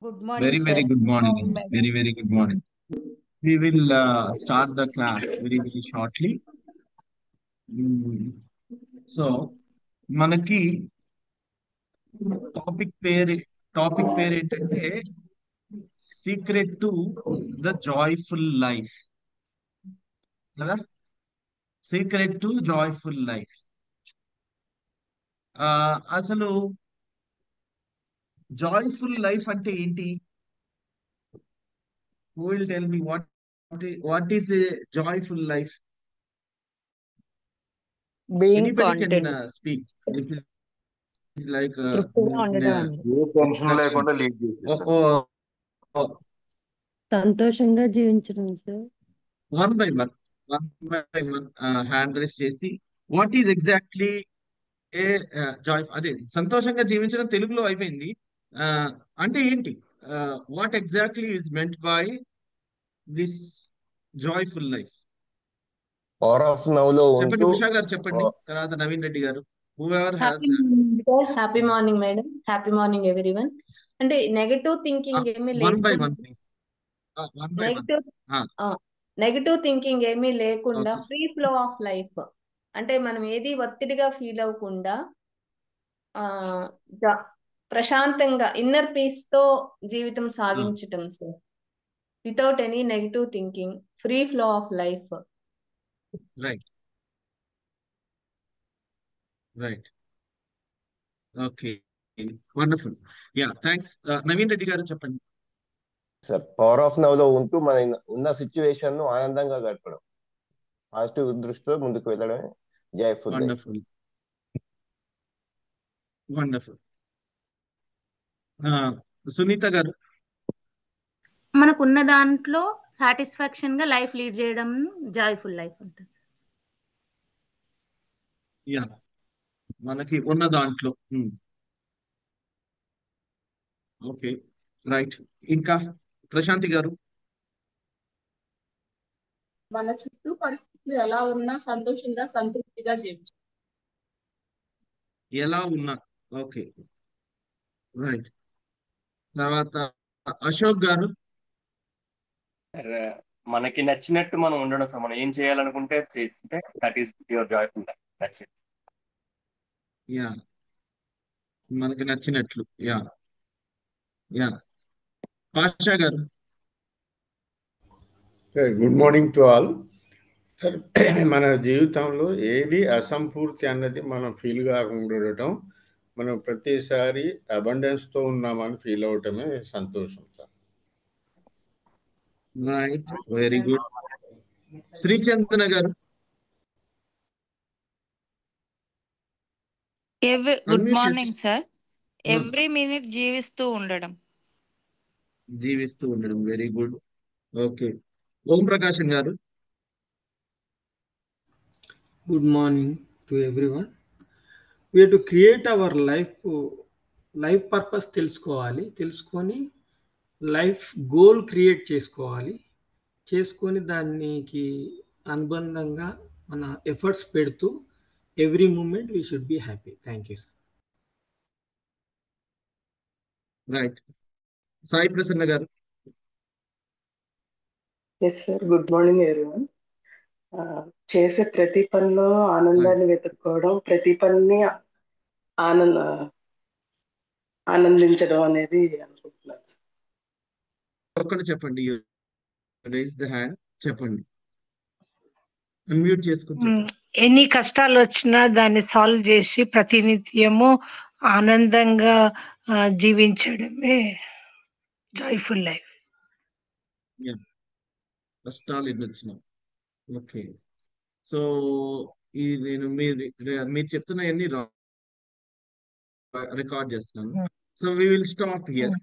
Good morning, Very, sir. very good morning. Morning, madam. Very, very good morning. We will start the class very, very shortly. Mm, So, మనకి topic పేరు topic పేరు ఏంటంటే secret to the joyful life కదా. Secret to joyful life. అసలు joyful life అంటే ఏంటి? Who will tell me what is the joyful life? Being anybody can content. Speak. This is like తృప్తిగా ఉండడం అండి. ఏ టెన్షన్ discussion. లేకుండా లీడ్ చేసేస్తారు. సంతోషంగా జీవించడం సార్. One by one hand raise చేసి what is exactly a joy, అదే సంతోషంగా జీవించడం తెలుగులో అయిపోయింది. అంటే ఏంటి? What exactly is meant by this joyful life? Power of now లో చెప్పండి, ఉంటూ ఉషా గారు చెప్పండి, తర్వాత నవీన్ రెడ్డి గారు. Whoever happy has morning sir. Happy morning madam. Happy morning everyone. అంటే నెగటివ్ థింకింగ్ ఏమీ వన్ బై లేకుండా one please. One by one. Negative negative thinking ఏమీ లేకుండా okay, free flow of life. అంటే మనం ఏది ఒత్తిడిగా ఫీల్ అవ్వకుండా ఆ ప్రశాంతంగా ఇన్నర్ పీస్ తో జీవితం సాగించటం sir. Without any negative thinking, free flow of life. Right right. Okay, wonderful. Yeah, thanks. Naveen Reddy garu చెప్పండి. సార్, పవర్ ఆఫ్ నవ్ లో ఉంటూ మన ఉన్న సిచ్యువేషన్ ను ఆనందంగా గడపడం, పాజిటివ్ దృష్టిలో ముందుకు వెళ్ళడమే joyful life. Wonderful wonderful. Sunitha గారు. మనకున్న దాంట్లో సాటిస్ఫాక్షన్ గా లైఫ్ లీడ్ చేయడం జాయ్ఫుల్ లైఫ్ ఉంటుంది. యా, మనకి ఉన్న దాంట్లో. Okay, right. ఇంకా ప్రశాంతి గారు. మన చుట్టూ పరిస్థితులు ఎలా ఉన్నా సంతోషంగా సంతృప్తిగా జీవించాలి. ఎలా ఉన్నా. Okay, right. తర్వాత అశోక్ గారు. మనకి నచ్చినట్టు మనం ఉండడం సార్. మనం ఏం చేయాలనుకుంటే చేస్తే that is your joyful life. That's it. Yeah, మనకి నచ్చినట్లు. Yeah yeah. Pasha garu. Good morning to all. Sir, మన జీవితంలో ఏది అసంపూర్తి అన్నది మనం ఫీల్ కాకుండా ఉండటం, మనం ప్రతిసారి అబండెన్స్తో ఉన్నామని ఫీల్ అవటమే సంతోషం sir. Right, very good. Srichandana garu. Good morning sir. Every minute జీవిస్తూ ఉండడం. Very good. Okay. Om Prakasham garu. Good morning to everyone. We have to create our life purpose తెలుసుకొని లైఫ్ గోల్ క్రియేట్ చేసుకొని దానికి అనుబంధంగా మన ఎఫర్ట్స్ పెడుతూ every moment we should be happy. Thank you sir. Right. Sai Prasanna garu. Yes sir, good morning everyone. చేసే ప్రతి పనిలో ఆనందాన్ని వెతుక్కోవడం, ప్రతి పనిని ఆనందించడం అనేది అనుకుంటున్నాను సార్. ఒక్కళ్ళు చెప్పండి, రైజ్ ద హ్యాండ్, చెప్పండి, అన్మ్యూట్ చేసుకుని. ఎన్ని కష్టాలు వచ్చినా దాన్ని సాల్వ్ చేసి ప్రతినిత్యము ఆనందంగా జీవించడమే జాయ్ఫుల్ లైఫ్. కష్టాలు ఎన్ని వచ్చినా. ఓకే. సో ఈ నేను మీరు చెప్తున్నవన్నీ రికార్డ్ చేస్తున్నాను. So we will stop here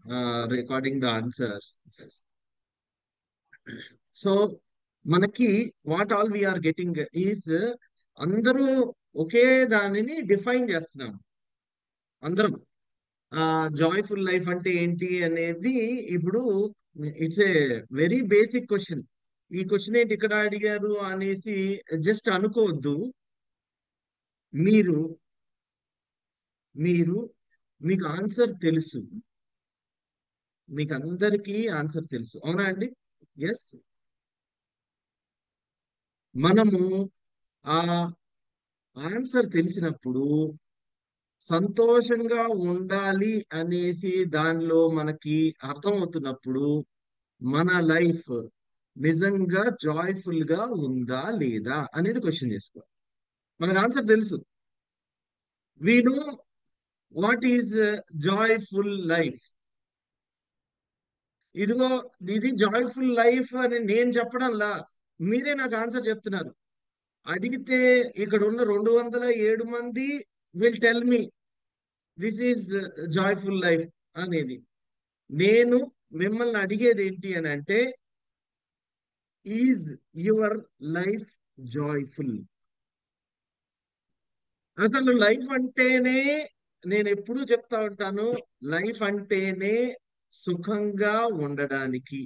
recording the answers. So మనకి what all we are getting is, అందరూ ఒకే దానిని డిఫైన్ చేస్తున్నాం అందరం. జాయ్ఫుల్ లైఫ్ అంటే ఏంటి అనేది ఇప్పుడు it's a very basic question. ఈ క్వశ్చన్ ఏంటి ఇక్కడ అడిగారు అనేసి జస్ట్ అనుకోవద్దు. మీరు మీకు ఆన్సర్ తెలుసు, మీకు అందరికీ ఆన్సర్ తెలుసు, అవునా అండి? ఎస్. మనము ఆ ఆన్సర్ తెలిసినప్పుడు సంతోషంగా ఉండాలి అనేసి దానిలో మనకి అర్థమవుతున్నప్పుడు మన లైఫ్ నిజంగా జాయ్ఫుల్ గా ఉందా లేదా అనేది క్వశ్చన్ చేసుకోవాలి. మనకు ఆన్సర్ తెలుసు. We know what is joyful life. ఇదిగో ఇది జాయ్ఫుల్ లైఫ్ అని నేను చెప్పడంలా, మీరే నాకు ఆన్సర్ చెప్తున్నారు. అడిగితే ఇక్కడ ఉన్న 207 మంది will tell me this is joyful life అనేది. నేను మిమ్మల్ని అడిగేది ఏంటి అని అంటే, ఈజ్ యువర్ లైఫ్ జాయ్ఫుల్? అసలు లైఫ్ అంటేనే, నేను ఎప్పుడూ చెప్తా ఉంటాను, లైఫ్ అంటేనే సుఖంగా ఉండడానికి,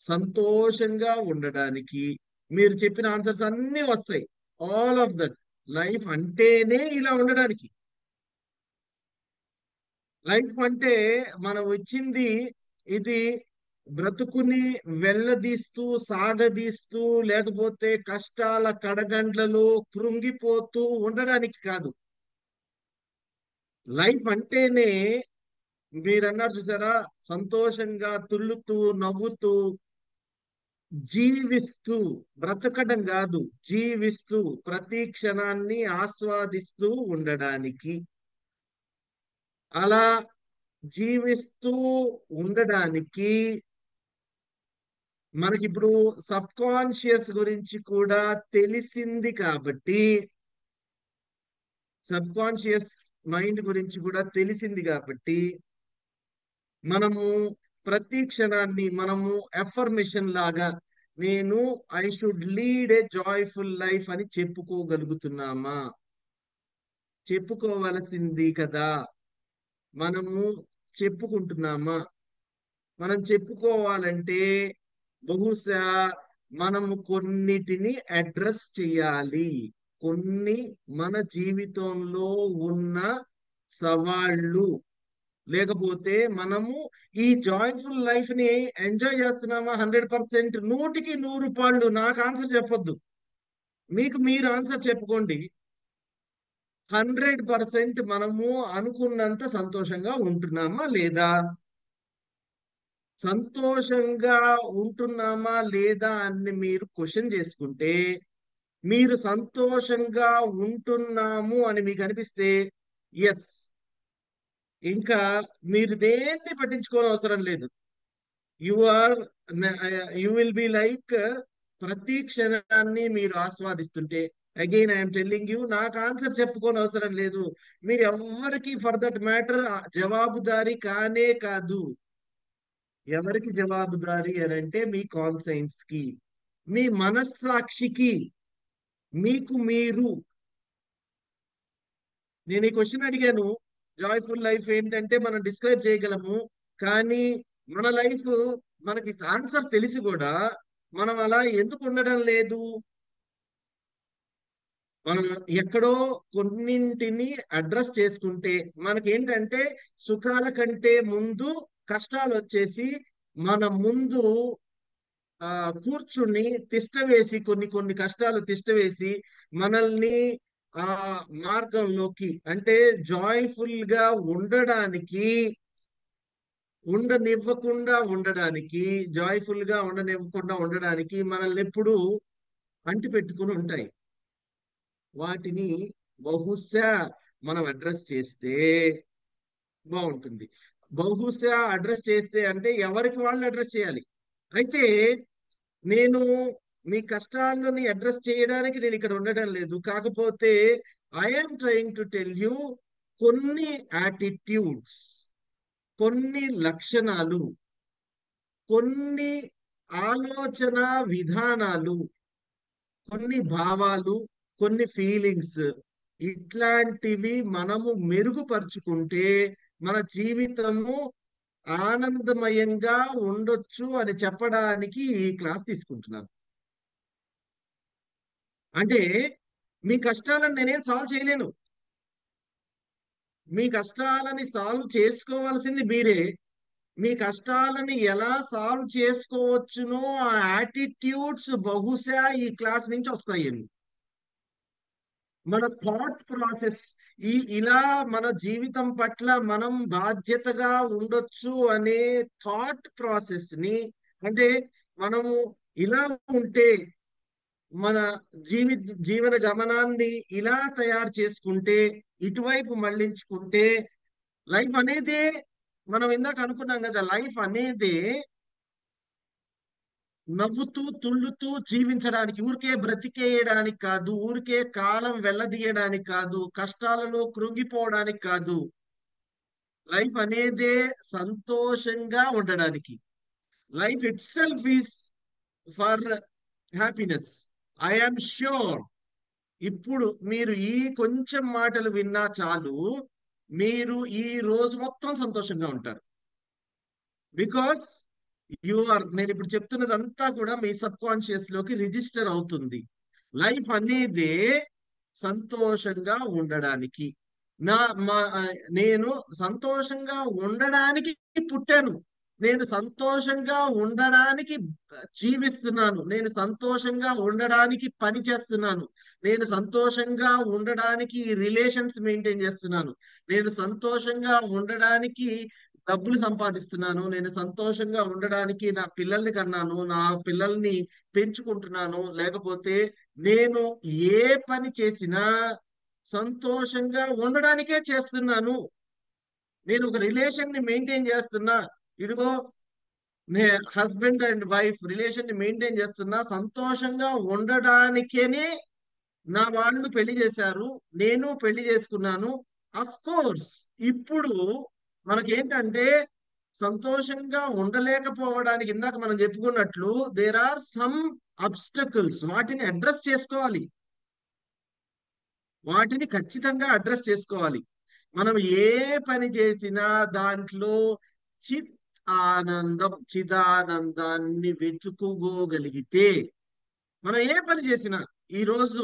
సంతోషంగా ఉండడానికి. మీరు చెప్పిన ఆన్సర్స్ అన్నీ వస్తాయి, ఆల్ ఆఫ్ దట్. లైఫ్ అంటేనే ఇలా ఉండడానికి. లైఫ్ అంటే మనం వచ్చింది ఇది బ్రతుకుని వెళ్ళదీస్తూ సాగదీస్తూ లేకపోతే కష్టాల కడగండ్లలో కృంగిపోతూ ఉండడానికి కాదు. లైఫ్ అంటేనే మీరన్నారు చూసారా, సంతోషంగా తుల్లుతూ నవ్వుతూ జీవిస్తూ, బ్రతకడం కాదు, జీవిస్తూ ప్రతి క్షణాన్ని ఆస్వాదిస్తూ ఉండడానికి. అలా జీవిస్తూ ఉండడానికి మనకిప్పుడు సబ్ కాన్షియస్ గురించి కూడా తెలిసింది కాబట్టి, సబ్ కాన్షియస్ మైండ్ గురించి కూడా తెలిసింది కాబట్టి మనము ప్రతి క్షణాన్ని మనము ఎఫర్మేషన్ లాగా నేను I should lead a joyful life అని చెప్పుకోగలుగుతున్నామా? చెప్పుకోవలసింది కదా. మనము చెప్పుకుంటున్నామా? మనం చెప్పుకోవాలంటే బహుశా మనము కొన్నిటిని అడ్రస్ చేయాలి. కొన్ని మన జీవితంలో ఉన్న సవాళ్ళు, లేకపోతే మనము ఈ జాయ్ఫుల్ లైఫ్ ని ఎంజాయ్ చేస్తున్నామా 100%? 100కి 100 పాళ్ళు నాకు ఆన్సర్ చెప్పొద్దు, మీకు మీరు ఆన్సర్ చెప్పుకోండి. 100% మనము అనుకున్నంత సంతోషంగా ఉంటున్నామా లేదా? సంతోషంగా ఉంటున్నామా లేదా అని మీరు క్వశ్చన్ చేసుకుంటే, మీరు సంతోషంగా ఉంటున్నాము అని మీకు అనిపిస్తే ఎస్, ఇంకా మీరు దేన్ని పట్టించుకోని అవసరం లేదు. You are you will be like, ప్రతి క్షణాన్ని మీరు ఆస్వాదిస్తుంటే, అగైన్ ఐఎమ్ టెల్లింగ్ యూ, నాకు ఆన్సర్ చెప్పుకోని అవసరం లేదు. మీరు ఎవరికి ఫర్ దట్ మ్యాటర్ జవాబుదారీ కానే కాదు. ఎవరికి జవాబుదారీ అని అంటే మీ కాన్సైన్స్ కి, మీ మనస్సాక్షికి, మీకు మీరు. నేను ఈ క్వశ్చన్ అడిగాను, జాయ్ఫుల్ లైఫ్ ఏంటంటే మనం డిస్క్రైబ్ చేయగలము, కానీ మన లైఫ్ మనకి ఆన్సర్ తెలిసి కూడా మనం అలా ఎందుకు ఉండడం లేదు? మనం ఎక్కడో కొన్నింటిని అడ్రస్ చేసుకుంటే మనకేంటంటే సుఖాల కంటే ముందు కష్టాలు వచ్చేసి మన ముందు కూర్చుని తిష్టవేసి, కొన్ని కొన్ని కష్టాలు తిష్టవేసి మనల్ని ఆ మార్గంలోకి, అంటే జాయ్ఫుల్ గా ఉండడానికి జాయ్ఫుల్ గా ఉండనివ్వకుండా ఉండడానికి మనల్ని ఎప్పుడు అంటి పెట్టుకుని ఉంటాయి. వాటిని బహుశా మనం అడ్రస్ చేస్తే బాగుంటుంది. బహుశా అడ్రస్ చేస్తే అంటే ఎవరికి వాళ్ళు అడ్రస్ చేయాలి. అయితే నేను మీ కష్టాలని అడ్రస్ చేయడానికి నేను ఇక్కడ ఉండడం లేదు, కాకపోతే I'm trying to tell you కొన్ని యాటిట్యూడ్స్, కొన్ని లక్షణాలు, కొన్ని ఆలోచన విధానాలు, కొన్ని భావాలు, కొన్ని ఫీలింగ్స్, ఇట్లాంటివి మనము మెరుగుపరుచుకుంటే మన జీవితము ఆనందమయంగా ఉండొచ్చు అని చెప్పడానికి ఈ క్లాస్ తీసుకుంటున్నాను. అంటే మీ కష్టాలను నేనేం సాల్వ్ చేయలేను. మీ కష్టాలని సాల్వ్ చేసుకోవాల్సింది మీరే. మీ కష్టాలని ఎలా సాల్వ్ చేసుకోవచ్చునో ఆ యాటిట్యూడ్స్ బహుశా ఈ క్లాస్ నుంచి వస్తాయండి. మన థాట్ ప్రాసెస్ ఇలా మన జీవితం పట్ల మనం బాధ్యతగా ఉండొచ్చు అనే థాట్ ప్రాసెస్ ని, అంటే మనము ఇలా ఉంటే మన జీవన గమనాన్ని ఇలా తయారు చేసుకుంటే, ఇటువైపు మళ్ళించుకుంటే లైఫ్ అనేదే, మనం ఇందాక అనుకున్నాం కదా, లైఫ్ అనేదే నవ్వుతూ తుళ్ళుతూ జీవించడానికి, ఊరికే బ్రతికేయడానికి కాదు, ఊరికే కాలం వెళ్ళదీయడానికి కాదు, కష్టాలలో కృంగిపోవడానికి కాదు. లైఫ్ అనేదే సంతోషంగా ఉండడానికి. Life itself is for happiness. I am sure ఇప్పుడు మీరు ఈ కొంచెం మాటలు విన్నా చాలు, మీరు ఈ రోజు మొత్తం సంతోషంగా ఉంటారు. బికాస్ నేను ఇప్పుడు చెప్తున్నదంతా కూడా మీ సబ్ కాన్షియస్ లోకి రిజిస్టర్ అవుతుంది. లైఫ్ అనేదే సంతోషంగా ఉండడానికి. నేను సంతోషంగా ఉండడానికి పుట్టాను, నేను సంతోషంగా ఉండడానికి జీవిస్తున్నాను, నేను సంతోషంగా ఉండడానికి పని చేస్తున్నాను, నేను సంతోషంగా ఉండడానికి రిలేషన్స్ మెయింటైన్ చేస్తున్నాను, నేను సంతోషంగా ఉండడానికి డబ్బులు సంపాదిస్తున్నాను, నేను సంతోషంగా ఉండడానికి నా పిల్లల్ని కన్నాను, నా పిల్లల్ని పెంచుకుంటున్నాను. లేకపోతే నేను ఏ పని చేసినా సంతోషంగా ఉండడానికే చేస్తున్నాను. నేను ఒక రిలేషన్ ని మెయింటైన్ చేస్తున్నా, ఇదిగో హస్బెండ్ అండ్ వైఫ్ రిలేషన్ ని మెయింటైన్ చేస్తున్నా సంతోషంగా ఉండడానికేనే నా వాళ్ళు పెళ్లి చేశారు, నేను పెళ్లి చేసుకున్నాను. అఫ్ కోర్స్ ఇప్పుడు మనకేంటంటే సంతోషంగా ఉండలేకపోవడానికి ఇందాక మనం చెప్పుకున్నట్లు దేర్ ఆర్ సమ్ అబ్స్టకల్స్. వాటిని అడ్రస్ చేసుకోవాలి, వాటిని ఖచ్చితంగా అడ్రస్ చేసుకోవాలి. మనం ఏ పని చేసినా దాంట్లో చిదానందాన్ని వెతుకుకోగలిగితే, మనం ఏ పని చేసినా, ఈ రోజు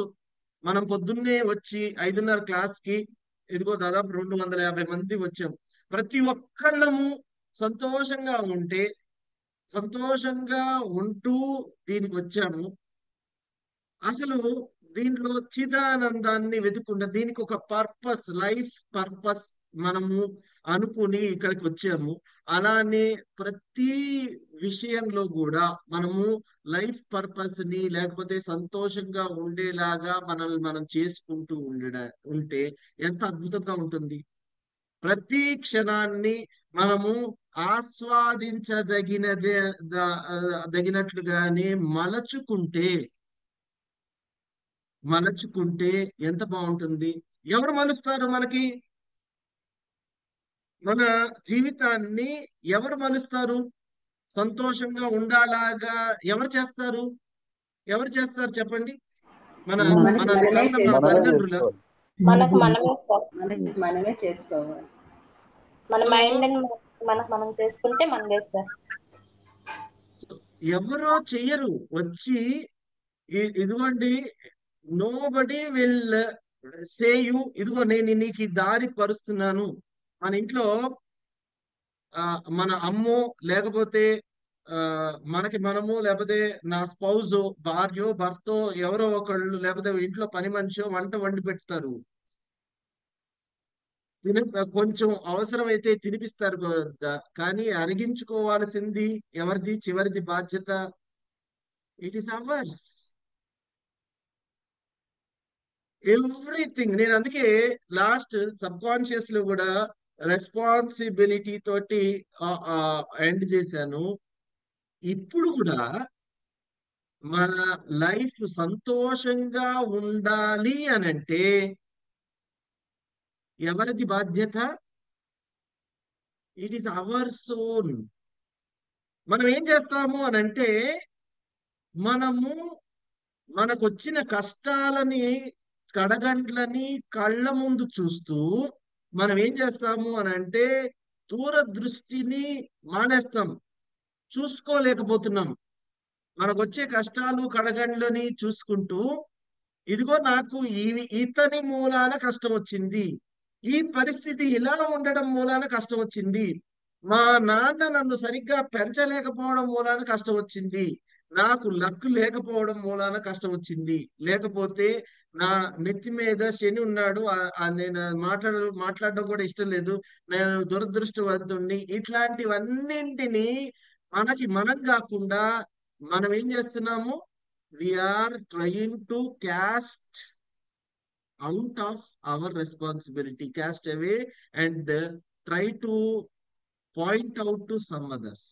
మనం పొద్దున్నే వచ్చి 5:30 క్లాస్కి ఇదిగో దాదాపు 250 మంది వచ్చాం. ప్రతి ఒక్కళ్ళము సంతోషంగా ఉంటే, సంతోషంగా ఉంటూ దీనికి వచ్చాము. అసలు దీంట్లో చిదానందాన్ని వెతుకుంటే దీనికి ఒక పర్పస్, లైఫ్ పర్పస్ మనము అనుకుని ఇక్కడికి వచ్చాము. అలానే ప్రతి విషయంలో కూడా మనము లైఫ్ పర్పస్ ని, లేకపోతే సంతోషంగా ఉండేలాగా మనల్ని మనం చేసుకుంటూ ఉంటే ఎంత అద్భుతంగా ఉంటుంది. ప్రతి క్షణాన్ని మనము దగినట్లుగానే మలచుకుంటే ఎంత బాగుంటుంది. ఎవరు మలుస్తారు మనకి మన జీవితాన్ని? ఎవరు మలుస్తారు? సంతోషంగా ఉండాలాగా ఎవరు చేస్తారు? ఎవరు చేస్తారు చెప్పండి? మన మన తల్లిదండ్రుల మనమే చేసుకోవాలి. మన మైండ్ మనం చేసుకుంటే మనం చేస్తారు. ఎవరో చెయ్యరు, వచ్చి ఇదిగోండి, నోబడీ విల్ సే యు, ఇదిగో నేను నీకు ఈ దారి పరుస్తున్నాను. మన ఇంట్లో మన అమ్మో, లేకపోతే మనకి మనము, లేకపోతే నా స్పౌజ్, భార్యో భర్తో ఎవరో ఒకళ్ళు, లేకపోతే ఇంట్లో పని మనిషి వంట వండి పెడతారు. కొంచెం అవసరమైతే తినిపిస్తారు కానీ అరిగించుకోవాల్సింది ఎవరిది? చివరిది బాధ్యత ఇట్ ఈస్ అవర్స్. ఎవ్రీథింగ్. నేను అందుకే లాస్ట్ సబ్ కాన్షియస్ లో కూడా రెస్పాన్సిబిలిటీ తోటి ఎండ్ చేశాను. ఇప్పుడు కూడా మన లైఫ్ సంతోషంగా ఉండాలి అనంటే ఎవరిది బాధ్యత? It is hours own. మనం ఏం చేస్తాము అనంటే, మనము మనకొచ్చిన కష్టాలని, కడగండ్లని కళ్ళ ముందు చూస్తూ మనం ఏం చేస్తాము అనంటే దూరదృష్టిని మానేస్తాం, చూసుకోలేకపోతున్నాం. మనకొచ్చే కష్టాలు కడగండ్లని చూసుకుంటూ, ఇదిగో నాకు ఇతని మూలాన కష్టం వచ్చింది, ఈ పరిస్థితి ఇలా ఉండడం మూలాన కష్టం వచ్చింది, మా నాన్న నన్ను సరిగ్గా పెంచలేకపోవడం మూలాన కష్టం వచ్చింది, నాకు లక్ లేకపోవడం మూలాన కష్టం వచ్చింది, లేకపోతే నా నెత్తి మీద శని ఉన్నాడు, నేను మాట్లాడడం కూడా ఇష్టం లేదు, నేను దురదృష్టవంతుణ్ణి, ఇట్లాంటివన్నింటినీ మనం కాకుండా మనం ఏం చేస్తున్నాము? We're trying to cast out of our responsibility, cast away and try to point out to some others.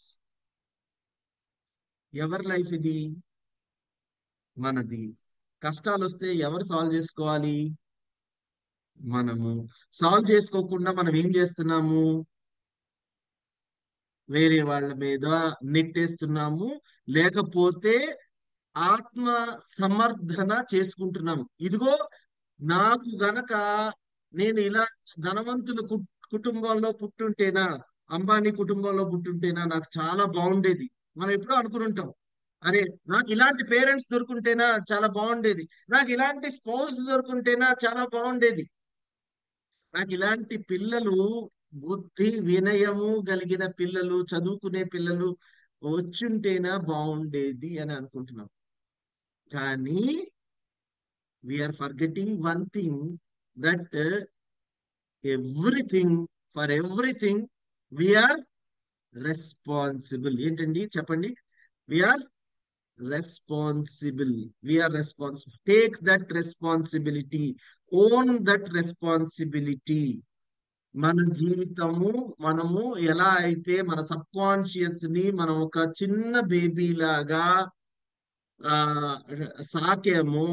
ఎవరి లైఫ్ ఇది? మనది. కష్టాలు వస్తే ఎవరు సాల్వ్ చేసుకోవాలి? మనము. సాల్వ్ చేసుకోకుండా మనం ఏం చేస్తున్నాము? వేరే వాళ్ళ మీద నెట్టేస్తున్నాము, లేకపోతే ఆత్మ సమర్థన చేసుకుంటున్నాము. ఇదిగో నాకు గనక నేను ఇలా ధనవంతుల కుటుంబంలో పుట్టుంటేనా, అంబానీ కుటుంబంలో పుట్టుంటేనా నాకు చాలా బాగుండేది. మనం ఎప్పుడో అనుకుని ఉంటాం, అరే నాకు ఇలాంటి పేరెంట్స్ దొరుకుంటేనా చాలా బాగుండేది, నాకు ఇలాంటి స్పౌస్ దొరుకుంటేనా చాలా బాగుండేది, నాకు ఇలాంటి పిల్లలు, బుద్ధి వినయము కలిగిన పిల్లలు, చదువుకునే పిల్లలు వచ్చుంటేనా బాగుండేది అని అనుకుంటున్నాం. కానీ we are forgetting one thing, that for everything we are responsible. ఏంటండి చెప్పండి? we are responsible. Take that responsibility, own that responsibility. మన జీవితము మనము ఎలా అయితే మన సబ్ కాన్షియస్ ని మనం ఒక చిన్న బేబీ లాగా సాకేమో,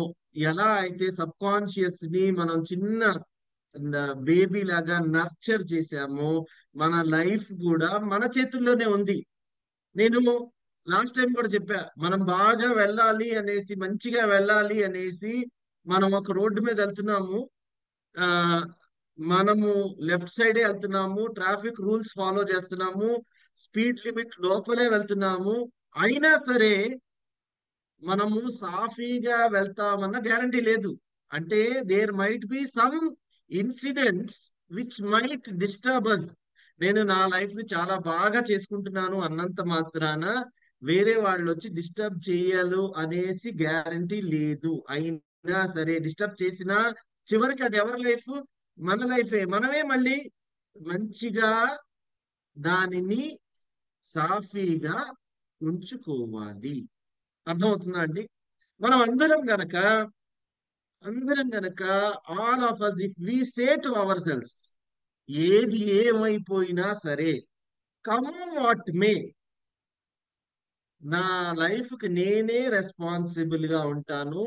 ఎలా అయితే సబ్ కాన్షియస్ ని మనం చిన్న బేబీ లాగా నర్చర్ చేసామో, మన లైఫ్ కూడా మన చేతుల్లోనే ఉంది. నేను లాస్ట్ టైం కూడా చెప్పా, మనం బాగా వెళ్ళాలి అనేసి, మంచిగా వెళ్ళాలి అనేసి మనం ఒక రోడ్డు మీద వెళ్తున్నాము, మనము లెఫ్ట్ సైడే వెళ్తున్నాము, ట్రాఫిక్ రూల్స్ ఫాలో చేస్తున్నాము, స్పీడ్ లిమిట్ లోపలే వెళ్తున్నాము, అయినా సరే మనము సాఫీగా వెళ్తామన్న గ్యారంటీ లేదు. అంటే there might be some incidents which might disturb us. నేను నా లైఫ్ ని చాలా బాగా చేసుకుంటున్నాను అన్నంత మాత్రాన వేరే వాళ్ళు వచ్చి డిస్టర్బ్ చేయాలి అనేసి గ్యారంటీ లేదు. అయినా సరే డిస్టర్బ్ చేసినా చివరికి అది ఎవరి లైఫ్? మన లైఫే. మనమే మళ్ళీ మంచిగా దానిని సాఫీగా ఉంచుకోవాలి. అర్థమవుతుందా అండి? మనం అందరం గనక all of us, if we say to ourselves, ఏది ఏమైపోయినా సరే, కమ్ వాట్ మే, నా లైఫ్ కి నేనే రెస్పాన్సిబుల్ గా ఉంటాను,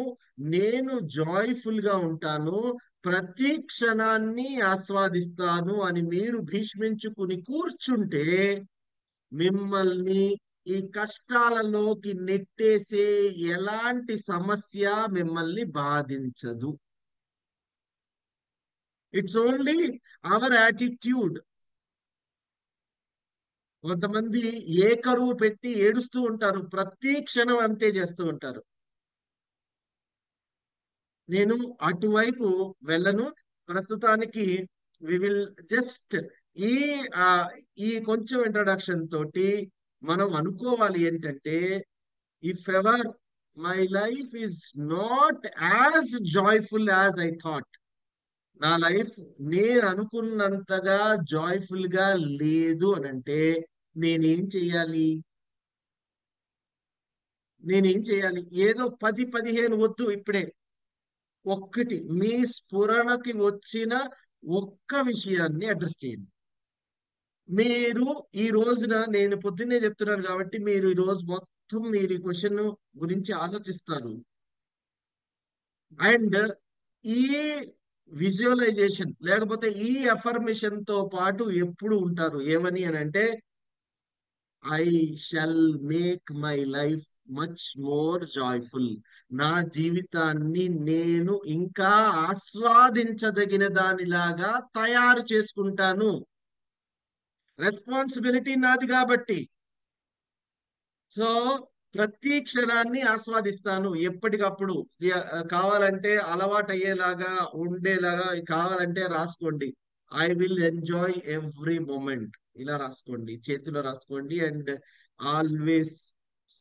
నేను జాయ్ఫుల్ గా ఉంటాను, ప్రతి క్షణాన్ని ఆస్వాదిస్తాను అని మీరు భీష్మించుకుని కూర్చుంటే మిమ్మల్ని ఈ కష్టాలలోకి నెట్టేసే ఎలాంటి సమస్య మిమ్మల్ని బాధించదు. It's only our attitude. కొంతమంది ఏ కరువు పెట్టి ఏడుస్తూ ఉంటారు, ప్రతి క్షణం అంతే చేస్తూ ఉంటారు. నేను అటువైపు వెళ్ళను. ప్రస్తుతానికి వి విల్ జస్ట్ ఈ కొంచెం ఇంట్రడక్షన్ తోటి మనం అనుకోవాలి ఏంటంటే, if ever my life is not as joyful as I thought, నా లైఫ్ నేను అనుకున్నంతగా జాయ్ఫుల్ గా లేదు అని అంటే నేనేం చెయ్యాలి? ఏదో 10-15 వద్దు, ఇప్పుడే ఒక్కటి మీ స్ఫురణకి వచ్చిన ఒక్క విషయాన్ని అడ్రస్ చేయండి. మీరు ఈ రోజున, నేను పొద్దున్నే చెప్తున్నాను కాబట్టి మీరు ఈ రోజు మొత్తం మీరు ఈ క్వశ్చన్ గురించి ఆలోచిస్తారు. అండ్ ఈ విజువలైజేషన్ లేకపోతే ఈ అఫర్మేషన్ తో పాటు ఎప్పుడు ఉంటారు ఏమని అని అంటే, I shall make my life much more joyful. నా జీవితాన్ని నేను ఇంకా ఆస్వాదించదగిన దానిలాగా తయారు చేసుకుంటాను. రెస్పాన్సిబిలిటీ నాది కాబట్టి. సో ప్రతి క్షణాన్ని ఆస్వాదిస్తాను ఎప్పటికప్పుడు. కావాలంటే అలవాటు ఉండేలాగా కావాలంటే రాసుకోండి. I will enjoy every moment. ఇలా రాసుకోండి, చేతిలో రాసుకోండి. And always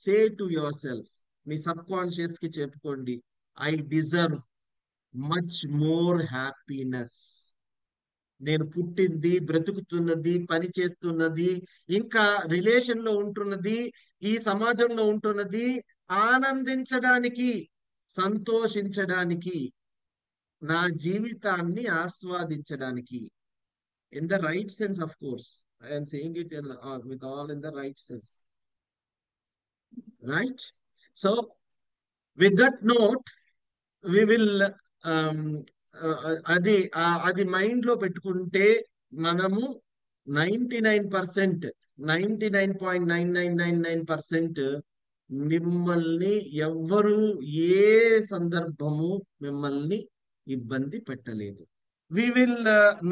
say to yourself, మీ సబ్ కాన్షియస్ కి చెప్పుకోండి, I deserve much more happiness. నేను పుట్టింది, బ్రతుకుతున్నది, పని చేస్తున్నది, ఇంకా రిలేషన్ లో ఉంటున్నది, ఈ సమాజంలో ఉంటున్నది ఆనందించడానికి, సంతోషించడానికి, నా జీవితాన్ని ఆస్వాదించడానికి. In the right sense, of course I'm saying it with all in the right sense, right? So with that note we will అది మైండ్ లో పెట్టుకుంటే మనము 99.999999% మిమ్మల్ని ఎవ్వరు ఏ సందర్భము మిమ్మల్ని ఇబ్బంది పెట్టలేదు. We will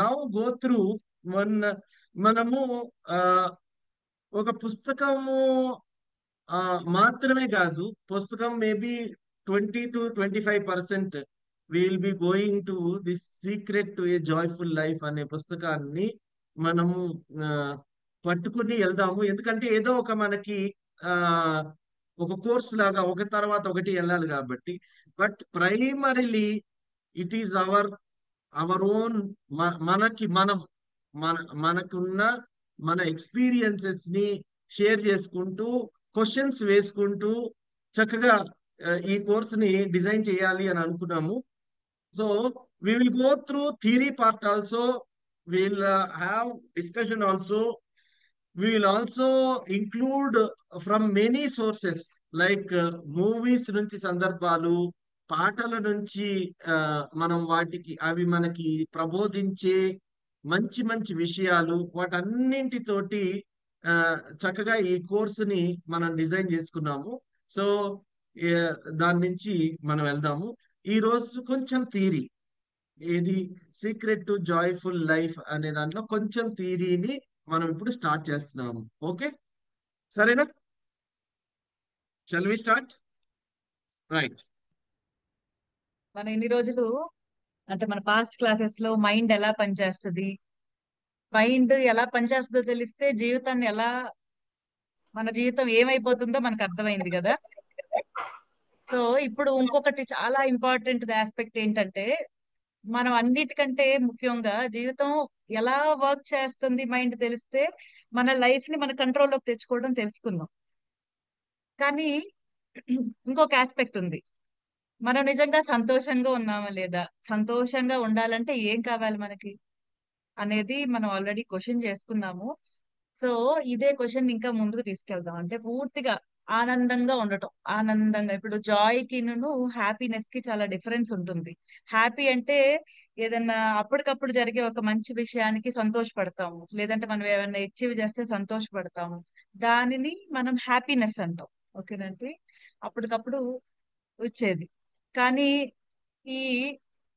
now go through మనము ఒక పుస్తకము మాత్రమే కాదు, పుస్తకం maybe 20 to 25% will be going to this secret to a joyful life అనే పుస్తకాన్ని మనము పట్టుకుని వెళ్దాము. ఎందుకంటే ఏదో ఒక మనకి ఒక కోర్స్ లాగా ఒక తర్వాత ఒకటి వెళ్ళాలి కాబట్టి. But primarily it is our own, మనకున్న మన ఎక్స్పీరియన్సెస్ ని షేర్ చేసుకుంటూ, క్వశ్చన్స్ వేసుకుంటూ చక్కగా ఈ కోర్స్ ని డిజైన్ చేయాలి అని అనుకున్నాము. So we will go through theory part also, we'll have discussion also, we will also include from many sources like movies నుంచి సందర్భాలు, పాటల నుంచి మనం వాటికి అవి మనకి ప్రబోధించే మంచి మంచి విషయాలు, వాటన్నింటితోటి చక్కగా ఈ కోర్సుని మనం డిజైన్ చేసుకున్నాము. సో దాని నుంచి మనం వెళ్దాము. ఈ రోజు కొంచెం థియరీ, ఏది సీక్రెట్ టు జాయ్ఫుల్ లైఫ్ అనే దాంట్లో కొంచెం థియరీని మనం ఇప్పుడు స్టార్ట్ చేస్తున్నాము. ఓకే, సరేనా? Shall we start? రైట్. మన ఇన్ని రోజులు అంటే మన పాస్ట్ క్లాసెస్ లో మైండ్ ఎలా పనిచేస్తుంది, మైండ్ ఎలా పనిచేస్తుందో తెలిస్తే మన జీవితం ఏమైపోతుందో మనకు అర్థమైంది కదా. సో ఇప్పుడు ఇంకొకటి చాలా ఇంపార్టెంట్ ఆస్పెక్ట్ ఏంటంటే, మనం అన్నిటికంటే ముఖ్యంగా జీవితం ఎలా వర్క్ చేస్తుంది మైండ్ తెలిస్తే మన లైఫ్ ని మన కంట్రోల్లోకి తెచ్చుకోవడం తెలుసుకుందాం. కానీ ఇంకొక ఆస్పెక్ట్ ఉంది, మనం నిజంగా సంతోషంగా ఉన్నామా లేదా, సంతోషంగా ఉండాలంటే ఏం కావాలి మనకి అనేది మనం ఆల్రెడీ క్వశ్చన్ చేసుకున్నాము. సో ఇదే క్వశ్చన్ ఇంకా ముందుకు తీసుకెళ్దాం. అంటే పూర్తిగా ఆనందంగా ఉండటం. ఆనందంగా, ఇప్పుడు జాయ్ కి హ్యాపీనెస్ కి చాలా డిఫరెన్స్ ఉంటుంది. హ్యాపీ అంటే ఏదన్నా అప్పటికప్పుడు జరిగే ఒక మంచి విషయానికి సంతోషపడతాము, లేదంటే మనం ఏమైనా అచీవ్ చేస్తే సంతోషపడతాము, దానిని మనం హ్యాపీనెస్ అంటాం. ఓకేనండి, అప్పటికప్పుడు వచ్చేది. కానీ ఈ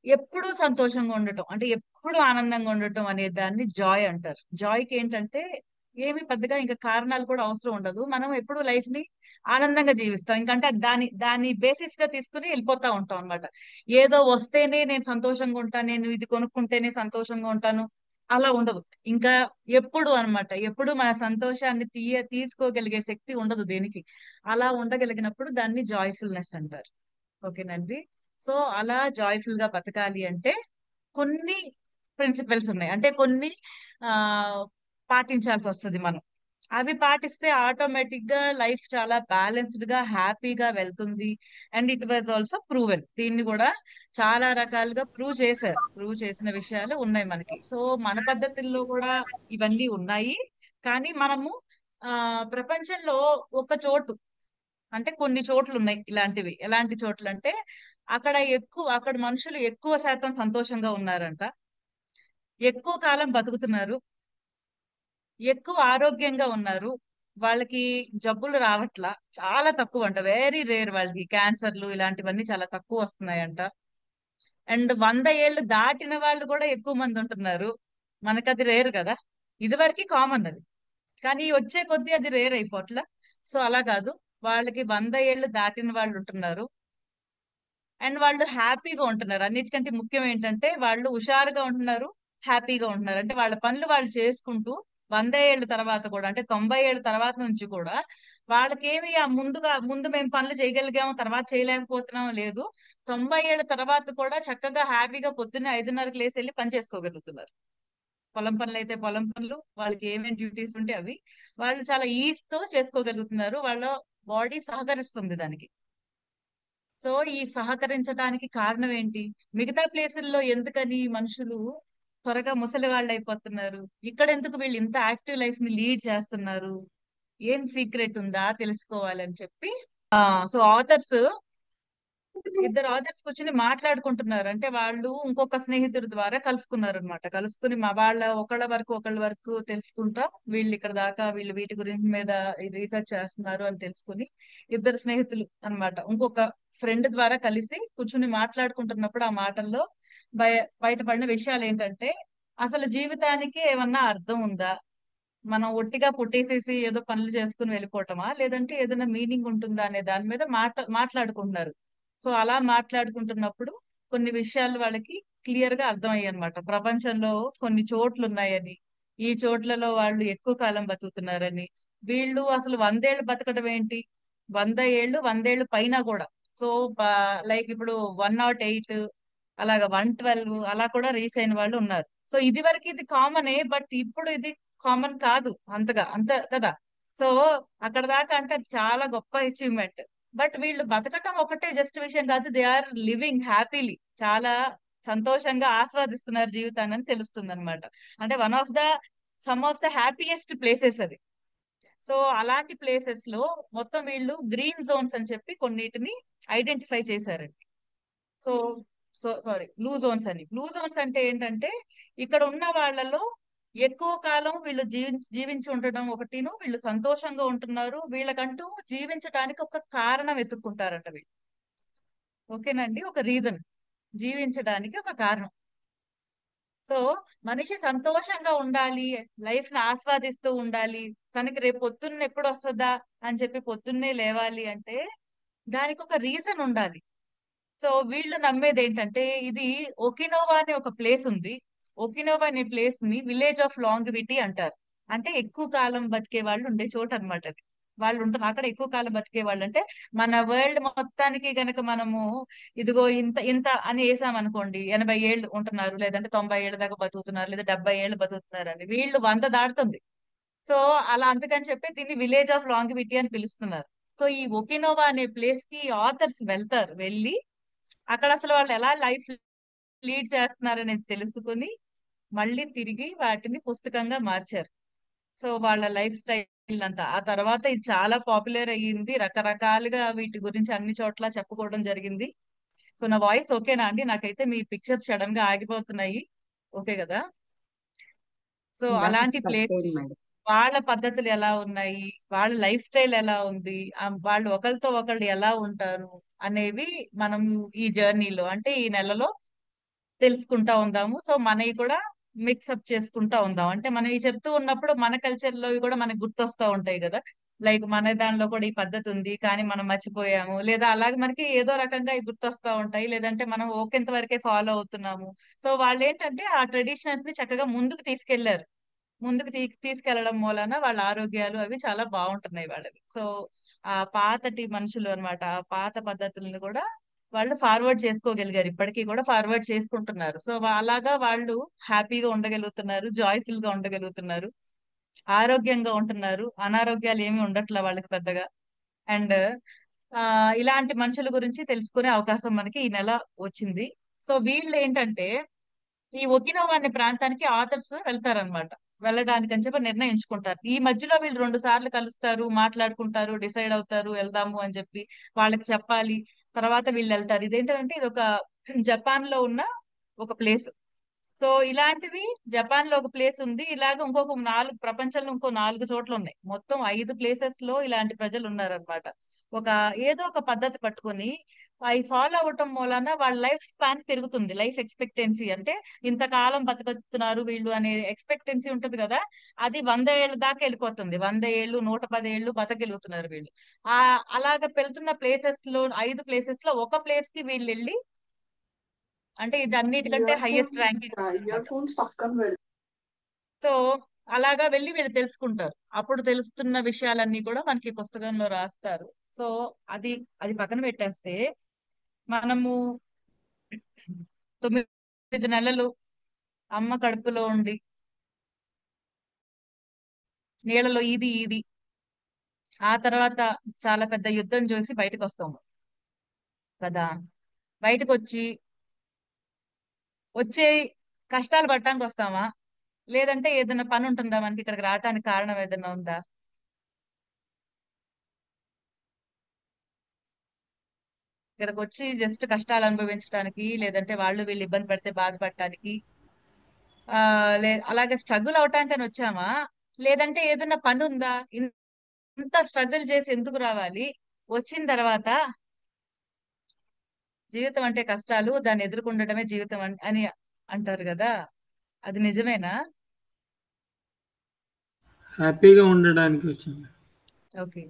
ఎప్పుడు సంతోషంగా ఉండటం అంటే ఎప్పుడు ఆనందంగా ఉండటం అనే దాన్ని జాయ్ అంటారు. జాయ్కి ఏంటంటే ఏమి పెద్దగా ఇంకా కారణాలు కూడా అవసరం ఉండదు, మనం ఎప్పుడు లైఫ్ ని ఆనందంగా జీవిస్తాం. ఇంకంటే దాన్ని బేసిస్ గా తీసుకుని వెళ్ళిపోతా ఉంటాం అనమాట. ఏదో వస్తేనే నేను సంతోషంగా ఉంటాను, నేను ఇది కొనుక్కుంటేనే సంతోషంగా ఉంటాను, అలా ఉండదు. ఇంకా ఎప్పుడు అన్నమాట, ఎప్పుడు మన సంతోషాన్ని తీసుకోగలిగే శక్తి ఉండదు దేనికి. అలా ఉండగలిగినప్పుడు దాన్ని జాయ్ఫుల్నెస్ అంటారు. ఓకేనండి. సో అలా జాయ్ఫుల్ గా బతకాలి అంటే కొన్ని ప్రిన్సిపల్స్ ఉన్నాయి, అంటే కొన్ని పాటించాల్సి వస్తుంది మనం. అవి పాటిస్తే ఆటోమేటిక్ గా లైఫ్ చాలా బ్యాలెన్స్డ్ గా హ్యాపీగా వెళ్తుంది. And it was also proven, దీన్ని కూడా చాలా రకాలుగా ప్రూవ్ చేసిన విషయాలు ఉన్నాయి మనకి. సో మన పద్ధతుల్లో కూడా ఇవన్నీ ఉన్నాయి. కానీ మనము ప్రపంచంలో ఒక చోటు అంటే కొన్ని చోట్లు ఉన్నాయి ఇలాంటివి. ఎలాంటి చోట్లు అంటే అక్కడ మనుషులు ఎక్కువ శాతం సంతోషంగా ఉన్నారంట, ఎక్కువ కాలం బతుకుతున్నారు, ఎక్కువ ఆరోగ్యంగా ఉన్నారు, వాళ్ళకి జబ్బులు రావట్లా, చాలా తక్కువ అంట, వెరీ రేర్. వాళ్ళకి క్యాన్సర్లు ఇలాంటివన్నీ చాలా తక్కువ వస్తున్నాయంట. అండ్ 100 ఏళ్ళు దాటిన వాళ్ళు కూడా ఎక్కువ మంది ఉంటున్నారు. మనకు అది రేర్ కదా, ఇదివరకు కామన్ అది, కానీ వచ్చే కొద్దీ అది రేర్ అయిపోట్లా. సో అలా కాదు, వాళ్ళకి 100 ఏళ్ళు దాటిన వాళ్ళు ఉంటున్నారు. అండ్ వాళ్ళు హ్యాపీగా ఉంటున్నారు. అన్నిటికంటే ముఖ్యం ఏంటంటే వాళ్ళు హుషారుగా ఉంటున్నారు, హ్యాపీగా ఉంటున్నారు. అంటే వాళ్ళ పనులు వాళ్ళు చేసుకుంటూ 100 ఏళ్ళ తర్వాత కూడా, అంటే 90 ఏళ్ళ తర్వాత నుంచి కూడా వాళ్ళకేమి ముందు మేము పనులు చేయగలిగాము, తర్వాత చేయలేకపోతున్నాం లేదు. 90 ఏళ్ళ తర్వాత కూడా చక్కగా హ్యాపీగా పొద్దున్నే 5:30కి లేసి వెళ్ళి పని చేసుకోగలుగుతున్నారు. పొలం పనులు అయితే పొలం పనులు, వాళ్ళకి ఏమేమి డ్యూటీస్ ఉంటే అవి వాళ్ళు చాలా ఈజ్ తో చేసుకోగలుగుతున్నారు. వాళ్ళ బాడీ సహకరిస్తుంది దానికి. సో ఈ సహకరించడానికి కారణం ఏంటి? మిగతా ప్లేసుల్లో ఎందుకని మనుషులు త్వరగా ముసలి వాళ్ళు అయిపోతున్నారు? ఇక్కడ ఎందుకు వీళ్ళు ఇంత యాక్టివ్ లైఫ్ ని లీడ్ చేస్తున్నారు? ఏం సీక్రెట్ ఉందా తెలుసుకోవాలని చెప్పి సో ఇద్దరు ఆథర్స్ కూర్చుని మాట్లాడుకుంటున్నారు. అంటే వాళ్ళు ఇంకొక స్నేహితుడి ద్వారా కలుసుకున్నారు అనమాట. కలుసుకుని ఒకళ్ళ వరకు తెలుసుకుంటా వీళ్ళు ఇక్కడ దాకా వీళ్ళు వీటి గురించి మీద రీసెర్చ్ చేస్తున్నారు అని తెలుసుకుని ఇద్దరు స్నేహితులు అన్నమాట ఇంకొక ఫ్రెండ్ ద్వారా కలిసి కూర్చుని మాట్లాడుకుంటున్నప్పుడు ఆ మాటల్లో బయటపడిన విషయాలు ఏంటంటే, అసలు జీవితానికి ఏమన్నా అర్థం ఉందా? మనం ఒట్టిగా పుట్టేసేసి ఏదో పనులు చేసుకుని వెళ్ళిపోవటమా, లేదంటే ఏదైనా మీనింగ్ ఉంటుందా అనే దాని మీద మాట్లాడుకుంటున్నారు. సో అలా మాట్లాడుకుంటున్నప్పుడు కొన్ని విషయాలు వాళ్ళకి క్లియర్ గా అర్థమయ్యాయి అనమాట. ప్రపంచంలో కొన్ని చోట్లు ఉన్నాయని, ఈ చోట్లలో వాళ్ళు ఎక్కువ కాలం బతుకుతున్నారని, వీళ్ళు అసలు 100 ఏళ్ళు బతకడం ఏంటి, 100 ఏళ్ళు పైన కూడా. సో లైక్ ఇప్పుడు 108 అలాగా 112 అలా కూడా రీచ్ అయిన వాళ్ళు ఉన్నారు. సో ఇది వరకు ఇది కామనే, బట్ ఇప్పుడు ఇది కామన్ కాదు అంత కదా. సో అక్కడ దాకా అంటే అది చాలా గొప్ప అచీవ్మెంట్. బట్ వీళ్ళు బతకటం ఒకటే జస్ట్ విషయం కాదు, దే ఆర్ లివింగ్ హ్యాపీలీ, చాలా సంతోషంగా ఆస్వాదిస్తున్నారు జీవితాన్ని అని తెలుస్తుంది అనమాట. అంటే some of the happiest places అది. సో అలాంటి ప్లేసెస్ లో మొత్తం వీళ్ళు గ్రీన్ జోన్స్ అని చెప్పి కొన్నిటిని ఐడెంటిఫై చేశారండి. సో బ్లూ జోన్స్ అని. బ్లూ జోన్స్ అంటే ఏంటంటే, ఇక్కడ ఉన్న వాళ్ళలో ఎక్కువ కాలం వీళ్ళు జీవించి ఉండడం ఒకటిను, వీళ్ళు సంతోషంగా ఉంటున్నారు, వీళ్ళకంటూ జీవించడానికి ఒక కారణం వెతుక్కుంటారంట వీళ్ళు. ఓకేనండి, ఒక రీజన్, జీవించడానికి ఒక కారణం. సో మనిషి సంతోషంగా ఉండాలి, లైఫ్ ని ఆస్వాదిస్తూ ఉండాలి, తనకి రేపు పొద్దున్న ఎప్పుడు వస్తుందా అని చెప్పి పొద్దున్నే లేవాలి అంటే దానికి ఒక రీజన్ ఉండాలి. సో వీళ్ళు నమ్మేది ఏంటంటే, ఇది ఒకినోవా అనే ఒక ప్లేస్ ఉంది. ఒకినోవా అనే ప్లేస్ ని విలేజ్ ఆఫ్ లాంగివిటీ అంటారు. అంటే ఎక్కువ కాలం బతికే వాళ్ళు ఉండే చోటు అనమాట అది. వాళ్ళు ఉంటారు అక్కడ ఎక్కువ కాలం బతికే వాళ్ళు. అంటే మన వరల్డ్ మొత్తానికి గనక మనము ఇదిగో ఇంత ఇంత అని వేసాం అనుకోండి, 80 ఏళ్ళు ఉంటున్నారు, లేదంటే 90 ఏళ్ళ దాకా బతుకుతున్నారు, లేదా 70 ఏళ్ళు బతుకుతున్నారు అని, వీళ్ళు 100 దాటుతుంది. సో అలా అందుకని చెప్పి దీన్ని విలేజ్ ఆఫ్ లాంగివిటీ అని పిలుస్తున్నారు. సో ఈ ఒకినోవా అనే ప్లేస్ కి ఆథర్స్ వెళ్తారు. వెళ్ళి అక్కడ అసలు వాళ్ళు ఎలా లైఫ్ లీడ్ చేస్తున్నారనేది తెలుసుకుని మళ్ళీ తిరిగి వాటిని పుస్తకంగా మార్చారు. సో వాళ్ళ లైఫ్ స్టైల్ అంతా ఆ తర్వాత ఇది చాలా పాపులర్ అయ్యింది, రకరకాలుగా వీటి గురించి అన్ని చోట్ల చెప్పుకోవడం జరిగింది. సో నా వాయిస్ ఓకేనా అండి? నాకైతే మీ పిక్చర్స్ సడన్ గా ఆగిపోతున్నాయి. ఓకే కదా? సో అలాంటి ప్లేస్, వాళ్ళ పద్ధతులు ఎలా ఉన్నాయి, వాళ్ళ లైఫ్ స్టైల్ ఎలా ఉంది, వాళ్ళు ఒకరితో ఒకళ్ళు ఎలా ఉంటారు అనేవి మనం ఈ జర్నీలో, అంటే ఈ నెలలో తెలుసుకుంటా ఉందాము. సో మనవి కూడా మిక్సప్ చేసుకుంటా ఉందాం. అంటే మనం ఇవి చెప్తూ ఉన్నప్పుడు మన కల్చర్ లో కూడా మనకు గుర్తొస్తా ఉంటాయి కదా. లైక్ మన దానిలో కూడా ఈ పద్ధతి ఉంది కానీ మనం మర్చిపోయాము, లేదా అలాగే మనకి ఏదో రకంగా ఇవి గుర్తొస్తా ఉంటాయి, లేదంటే మనం ఓకెంత వరకే ఫాలో అవుతున్నాము. సో వాళ్ళు ఏంటంటే ఆ ట్రెడిషన్స్ ని చక్కగా ముందుకు తీసుకెళ్లారు. ముందుకు తీసుకెళ్లడం మూలన వాళ్ళ ఆరోగ్యాలు అవి చాలా బాగుంటున్నాయి వాళ్ళవి. సో ఆ పాతటి మనుషులు అన్నమాట, ఆ పాత పద్ధతులను కూడా వాళ్ళు ఫార్వర్డ్ చేసుకోగలిగారు, ఇప్పటికీ కూడా ఫార్వర్డ్ చేసుకుంటున్నారు. సో అలాగా వాళ్ళు హ్యాపీగా ఉండగలుగుతున్నారు, జాయ్ఫుల్ గా ఉండగలుగుతున్నారు, ఆరోగ్యంగా ఉంటున్నారు, అనారోగ్యాలు ఏమి ఉండట్లే వాళ్ళకి పెద్దగా. అండ్ ఇలాంటి మనుషుల గురించి తెలుసుకునే అవకాశం మనకి ఈ నెల వచ్చింది. సో వీళ్ళు ఏంటంటే ఈ ఒకినోవా అనే ప్రాంతానికి ఆథర్స్ వెళ్తారనమాట. వెళ్ళడానికి అని చెప్పి నిర్ణయించుకుంటారు. ఈ మధ్యలో వీళ్ళు 2 సార్లు కలుస్తారు, మాట్లాడుకుంటారు, డిసైడ్ అవుతారు వెళ్దాము అని చెప్పి. వాళ్ళకి చెప్పాలి, తర్వాత వీళ్ళు వెళ్తారు. ఇదేంటంటే ఇది ఒక జపాన్ లో ఉన్న ఒక ప్లేస్. సో ఇలాంటివి జపాన్ లో ఒక ప్లేస్ ఉంది, ఇలాగ ఇంకొక 4 ప్రపంచంలో ఇంకో 4 చోట్ల ఉన్నాయి. మొత్తం 5 ప్లేసెస్ లో ఇలాంటి ప్రజలు ఉన్నారనమాట. ఏదో ఒక పద్ధతి పట్టుకొని అవి ఫాలో అవటం మూలన వాళ్ళ లైఫ్ స్పాన్ పెరుగుతుంది. లైఫ్ ఎక్స్పెక్టెన్సీ అంటే ఇంతకాలం బతకతున్నారు వీళ్ళు అనే ఎక్స్పెక్టెన్సీ ఉంటది కదా, అది 100 ఏళ్ళ దాకా వెళ్ళిపోతుంది. 100 ఏళ్ళు 110 ఏళ్ళు బతకగలుగుతున్నారు వీళ్ళు. అలాగ వెళ్తున్న ప్లేసెస్ లో 5 ప్లేసెస్ లో ఒక ప్లేస్ కి వీళ్ళు వెళ్ళి, అంటే ఇది అన్నిటికంటే హైయెస్ట్ ర్యాంకింగ్. ఇయర్ ఫోన్స్ పక్కన పెడు. సో అలాగా వెళ్ళి వీళ్ళు తెలుసుకుంటారు. అప్పుడు తెలుస్తున్న విషయాలన్నీ కూడా మనకి ఈ పుస్తకంలో రాస్తారు. సో అది అది పక్కన పెట్టేస్తే, మనము 9 నెలలు అమ్మ కడుపులో ఉండి నీళ్ళలో ఇది ఆ తర్వాత చాలా పెద్ద యుద్ధం చూసి బయటకు వస్తాము కదా. బయటకు వచ్చే కష్టాలు పడటానికి వస్తామా, లేదంటే ఏదైనా పని ఉంటుందా మనకి ఇక్కడికి రావడానికి కారణం ఏదైనా ఉందా? ఇక్కడికి వచ్చి జస్ట్ కష్టాలు అనుభవించడానికి, లేదంటే వాళ్ళు వీళ్ళు ఇబ్బంది పడితే బాధపడటానికి, అలాగే స్ట్రగుల్ అవటానికని వచ్చామా, లేదంటే ఏదైనా పని ఉందా? ఇంత స్ట్రగుల్ చేసి ఎందుకు రావాలి? వచ్చిన తర్వాత జీవితం అంటే కష్టాలు, దాన్ని ఎదుర్కొండటమే జీవితం అని అంటారు కదా. అది నిజమేనా? హ్యాపీగా ఉండడానికి వచ్చాను. ఓకే,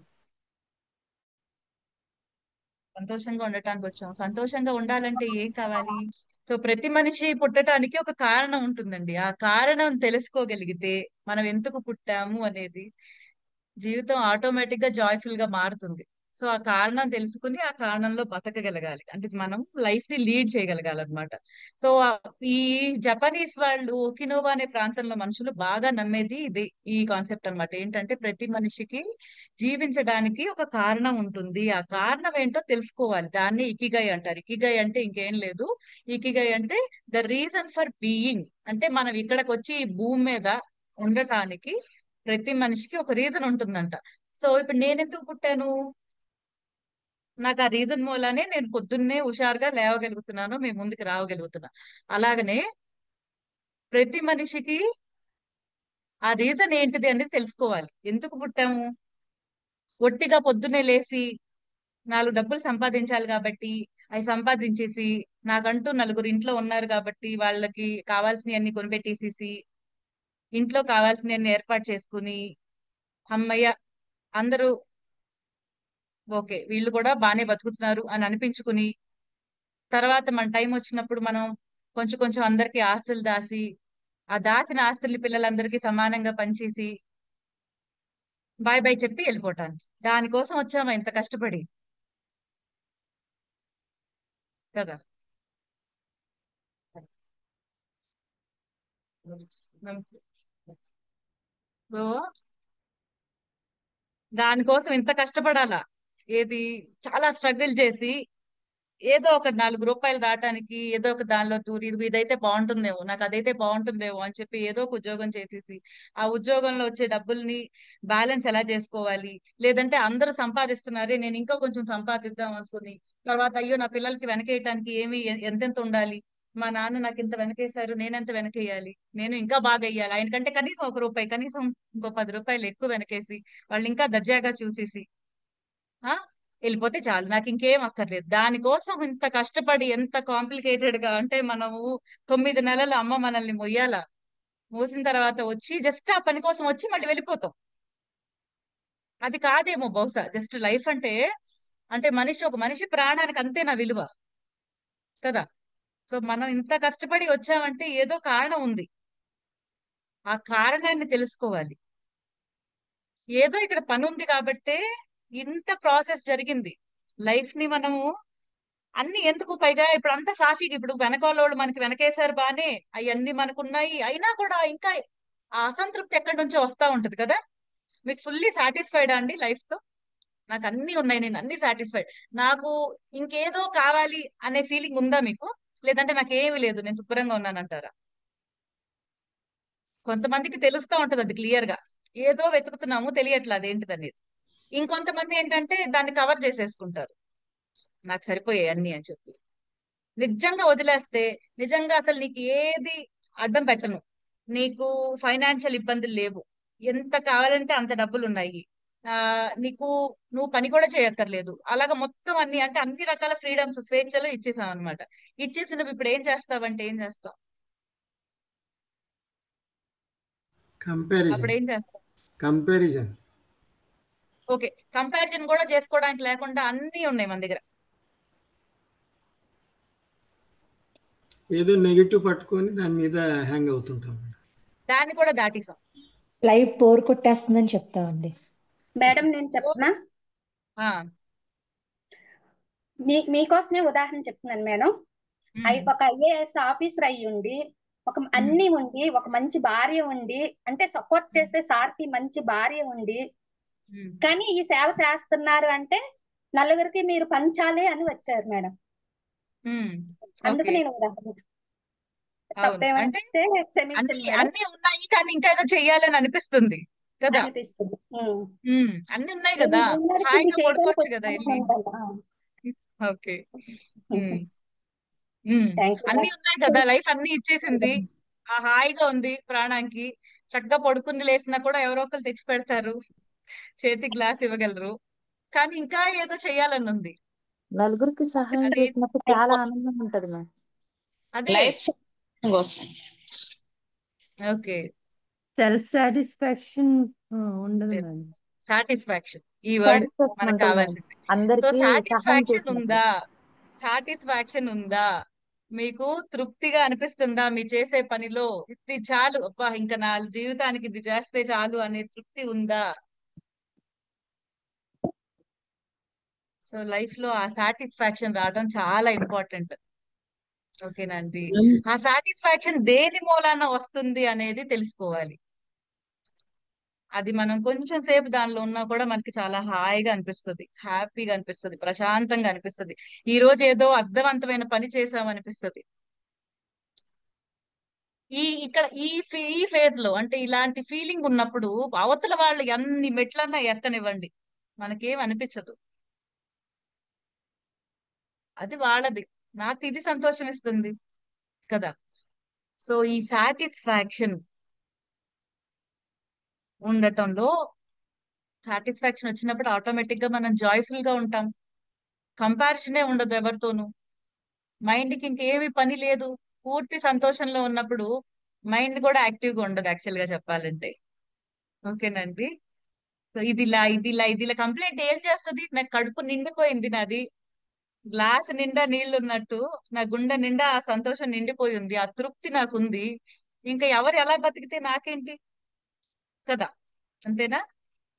సంతోషంగా ఉండటానికి వచ్చాం. సంతోషంగా ఉండాలంటే ఏం కావాలి? సో ప్రతి మనిషి పుట్టడానికి ఒక కారణం ఉంటుందండి. ఆ కారణం తెలుసుకోగలిగితే, మనం ఎందుకు పుట్టాము అనేది, జీవితం ఆటోమేటిక్ గా జాయ్ఫుల్ గా మారుతుంది. సో ఆ కారణం తెలుసుకుని ఆ కారణంలో బతకగలగాలి, అంటే మనం లైఫ్ ని లీడ్ చేయగలగాలన్నమాట. సో ఈ జపనీస్ వాళ్ళు ఒకినోవా అనే ప్రాంతంలో మనుషులు బాగా నమ్మేది ఇది, ఈ కాన్సెప్ట్ అన్నమాట. ఏంటంటే ప్రతి మనిషికి జీవించడానికి ఒక కారణం ఉంటుంది, ఆ కారణం ఏంటో తెలుసుకోవాలి. దాన్ని ఇకిగై అంటారు. ఇకిగై అంటే ఇంకేం లేదు. ఇకిగై అంటే ద రీజన్ ఫర్ బీయింగ్. అంటే మనం ఇక్కడికి వచ్చి ఈ భూమి మీద ఉండటానికి ప్రతి మనిషికి ఒక రీజన్ ఉంటుందంట. సో ఇప్పుడు నేనెందుకు పుట్టాను? నాకు ఆ రీజన్ మూలానే నేను పొద్దున్నే హుషారుగా లేవగలుగుతున్నాను, మేము ముందుకు రావగలుగుతున్నా. అలాగనే ప్రతి మనిషికి ఆ రీజన్ ఏంటిది అనేది తెలుసుకోవాలి. ఎందుకు పుట్టాము? ఒట్టిగా పొద్దున్నే లేసి 4 డబ్బులు సంపాదించాలి కాబట్టి అవి సంపాదించేసి, నాకంటూ నలుగురు ఇంట్లో ఉన్నారు కాబట్టి వాళ్ళకి కావాల్సినవన్నీ కొనిపెట్టేసేసి, ఇంట్లో కావాల్సినవన్నీ ఏర్పాటు చేసుకుని, అమ్మయ్య అందరూ ఓకే వీళ్ళు కూడా బానే బతుకుతున్నారు అని అనిపించుకుని, తర్వాత మన టైం వచ్చినప్పుడు మనం కొంచెం కొంచెం అందరికి ఆస్తులు దాసి, ఆ దాసిన ఆస్తుల్ని పిల్లలందరికీ సమానంగా పంచేసి బాయ్ బాయ్ చెప్పి వెళ్ళిపోవటానికి. దానికోసం వచ్చామా ఇంత కష్టపడి కదా. నమస్తే. సో దానికోసం ఇంత కష్టపడాలా? ఏది చాలా స్ట్రగుల్ చేసి ఏదో ఒక 4 రూపాయలు రావటానికి ఏదో ఒక దానిలో దూరి ఇదైతే బాగుంటుందేమో, నాకు అదైతే బాగుంటుందేమో అని చెప్పి ఏదో ఒక ఉద్యోగం చేసేసి, ఆ ఉద్యోగంలో వచ్చే డబ్బుల్ని బ్యాలెన్స్ ఎలా చేసుకోవాలి, లేదంటే అందరూ సంపాదిస్తున్నారే నేను ఇంకా కొంచెం సంపాదిద్దాం అనుకుని, తర్వాత అయ్యో నా పిల్లలకి వెనకేయటానికి ఎంతెంత ఉండాలి, మా నాన్న నాకు ఇంత వెనకేశారు నేనెంత వెనకేయాలి, నేను ఇంకా బాగా వెయ్యాలి, ఆయనకంటే కనీసం 1 రూపాయి, కనీసం ఇంకో 10 రూపాయలు ఎక్కువ వెనకేసి వాళ్ళు ఇంకా దర్జాగా చూసేసి ఆ వెళ్ళిపోతే చాలు, నాకు ఇంకేం అక్కర్లేదు. దానికోసం ఇంత కష్టపడి ఎంత కాంప్లికేటెడ్ గా, అంటే మనము 9 నెలలు అమ్మ మనల్ని మొయ్యాల, మోసిన తర్వాత వచ్చి జస్ట్ ఆ పని కోసం వచ్చి మళ్ళీ వెళ్ళిపోతాం. అది కాదేమో బహుశా జస్ట్ లైఫ్ అంటే, అంటే ఒక మనిషి ప్రాణానికి అంతేనా విలువ కదా. సో మనం ఇంత కష్టపడి వచ్చామంటే ఏదో కారణం ఉంది, ఆ కారణాన్ని తెలుసుకోవాలి. ఏదో ఇక్కడ పని ఉంది కాబట్టే ఇంత ప్రాసెస్ జరిగింది. లైఫ్ ని మనము అన్ని ఎందుకు, పైగా ఇప్పుడు అంతా సాఫీగా, ఇప్పుడు వెనకాలోళ్ళు మనకి వెనకేసారు బానే, అవన్నీ మనకున్నాయి, అయినా కూడా ఇంకా ఆ అసంతృప్తి ఎక్కడి నుంచో వస్తా ఉంటది కదా. మీకు ఫుల్లీ సాటిస్ఫైడా అండి లైఫ్ తో? నాకు అన్ని ఉన్నాయి, నేను అన్ని సాటిస్ఫైడ్, నాకు ఇంకేదో కావాలి అనే ఫీలింగ్ ఉందా మీకు? లేదంటే నాకేమీ లేదు నేను శుభ్రంగా ఉన్నానంటారా? కొంతమందికి తెలుస్తా ఉంటది అది క్లియర్ గా, ఏదో వెతుకుతున్నాము తెలియట్లేదు అదేంటిది అనేది. ఇంకొంతమంది ఏంటంటే దాన్ని కవర్ చేసేసుకుంటారు, నాకు సరిపోయాయి అన్ని అని చెప్పి. నిజంగా వదిలేస్తే, నిజంగా అసలు నీకు ఏది అడ్డం పెట్టను, నీకు ఫైనాన్షియల్ ఇబ్బందులు లేవు, ఎంత కావాలంటే అంత డబ్బులు ఉన్నాయి, ఆ నీకు నువ్వు పని కూడా చేయక్కర్లేదు, అలాగా మొత్తం అన్ని, అంటే అన్ని రకాల ఫ్రీడమ్స్ స్వేచ్ఛలు ఇచ్చేసాం అనమాట. ఇచ్చేసినప్పుడు ఇప్పుడు ఏం చేస్తావంటే ఏం చేస్తావు? అప్పుడు ఏం చేస్తావు? కంపారిజన్. ఓకే, కంపారిజన్ కూడా చేసుకోవడానికి లేకుండా అన్ని ఉన్నాయి మన దగ్గర. ఏదో నెగిటివ్ పట్టుకొని దాని మీద హ్యాంగ్ అవుతుంటాం. దాన్ని కూడా దాటేసాం. లైఫ్ బోర్ కొట్టేస్తుందని చెప్తామండి. మేడం నేను చెప్పనా? మీకోసమే ఉదాహరణ చెప్తున్నాను మేడం. ఒక ఐఏఎస్ ఆఫీసర్ అయ్యి ఉండి అన్ని ఉండి ఒక మంచి భార్య ఉండి అంటే సపోర్ట్ చేసే సార్కి మంచి భార్య ఉండి కానీ ఈ సేవ చేస్తున్నారు అంటే నలుగురికి మీరు పంచాలి అని వచ్చారు మేడం. అందుకు నేను ఉదాహరణ తప్పేమంటే క్షమించండి మేడం. అన్ని ఉన్నాయి కానీ ఇంకా ఏదో చెయ్యాలని అనిపిస్తుంది కదా. అనిపిస్తుంది. అన్ని ఉన్నాయి కదా, హాయిగా పడుకోవచ్చు కదా వెళ్ళి. ఓకే, అన్ని ఉన్నాయి కదా, లైఫ్ అన్ని ఇచ్చేసింది, హాయిగా ఉంది ప్రాణానికి. చక్కగా పడుకుని లేసినా కూడా ఎవరో ఒకరు తెచ్చి పెడతారు, చేతి గ్లాస్ ఇవ్వగలరు. కానీ ఇంకా ఏదో చెయ్యాలని ఉంది. నలుగురికి సహాయం చేసినప్పుడు చాలా ఆనందం ఉంటది మ్యామ్. అదే ఓకే, సెల్ఫ్ సాటిస్ఫాక్షన్ ఉండదు మేడం. సాటిస్ఫాక్షన్ ఈ వర్డ్ మనకు కావాల్సింది. సో సాటిస్ఫాక్షన్ ఉందా? సాటిస్ఫాక్షన్ ఉందా? మీకు తృప్తిగా అనిపిస్తుందా మీ చేసే పనిలో? ఇది చాలు, అబ్బా ఇంకా నా జీవితానికి ఇది చేస్తే చాలు అనే తృప్తి ఉందా? సో లైఫ్ లో ఆ సాటిస్ఫాక్షన్ రావడం చాలా ఇంపార్టెంట్. ఓకేనండి, ఆ సాటిస్ఫాక్షన్ దేని మూలాన వస్తుంది అనేది తెలుసుకోవాలి. అది మనం కొంచెం సేపు దానిలో ఉన్నా కూడా మనకి చాలా హాయిగా అనిపిస్తుంది, హ్యాపీగా అనిపిస్తుంది, ప్రశాంతంగా అనిపిస్తుంది. ఈ రోజు ఏదో అర్థవంతమైన పని చేసామనిపిస్తుంది. ఇక్కడ ఈ ఫేజ్ లో అంటే ఇలాంటి ఫీలింగ్ ఉన్నప్పుడు అవతల వాళ్ళు ఎన్ని మెట్లన్నా ఎక్కనివ్వండి, మనకేం అనిపించదు. అది వాళ్ళది, నాకు ఇది సంతోషం ఇస్తుంది కదా. సో ఈ సాటిస్ఫాక్షన్ ఉండటంలో, సాటిస్ఫాక్షన్ వచ్చినప్పుడు ఆటోమేటిక్ గా మనం జాయ్ఫుల్ గా ఉంటాం. కంపారిజనే ఉండదు ఎవరితోనూ. మైండ్ కి ఇంకేమి పని లేదు. పూర్తి సంతోషంలో ఉన్నప్పుడు మైండ్ కూడా యాక్టివ్ గా ఉండదు యాక్చువల్ గా చెప్పాలంటే. ఓకేనండి, సో ఇది ఇలా కంప్లైంట్ ఏం చేస్తుంది? నాకు కడుపు నిండిపోయింది, నాది గ్లాస్ నిండా నీళ్లు ఉన్నట్టు నా గుండె నిండా ఆ సంతోషం నిండిపోయి ఉంది, ఆ తృప్తి నాకుంది. ఇంకా ఎవరు ఎలా బతికితే నాకేంటి కదా, అంతేనా?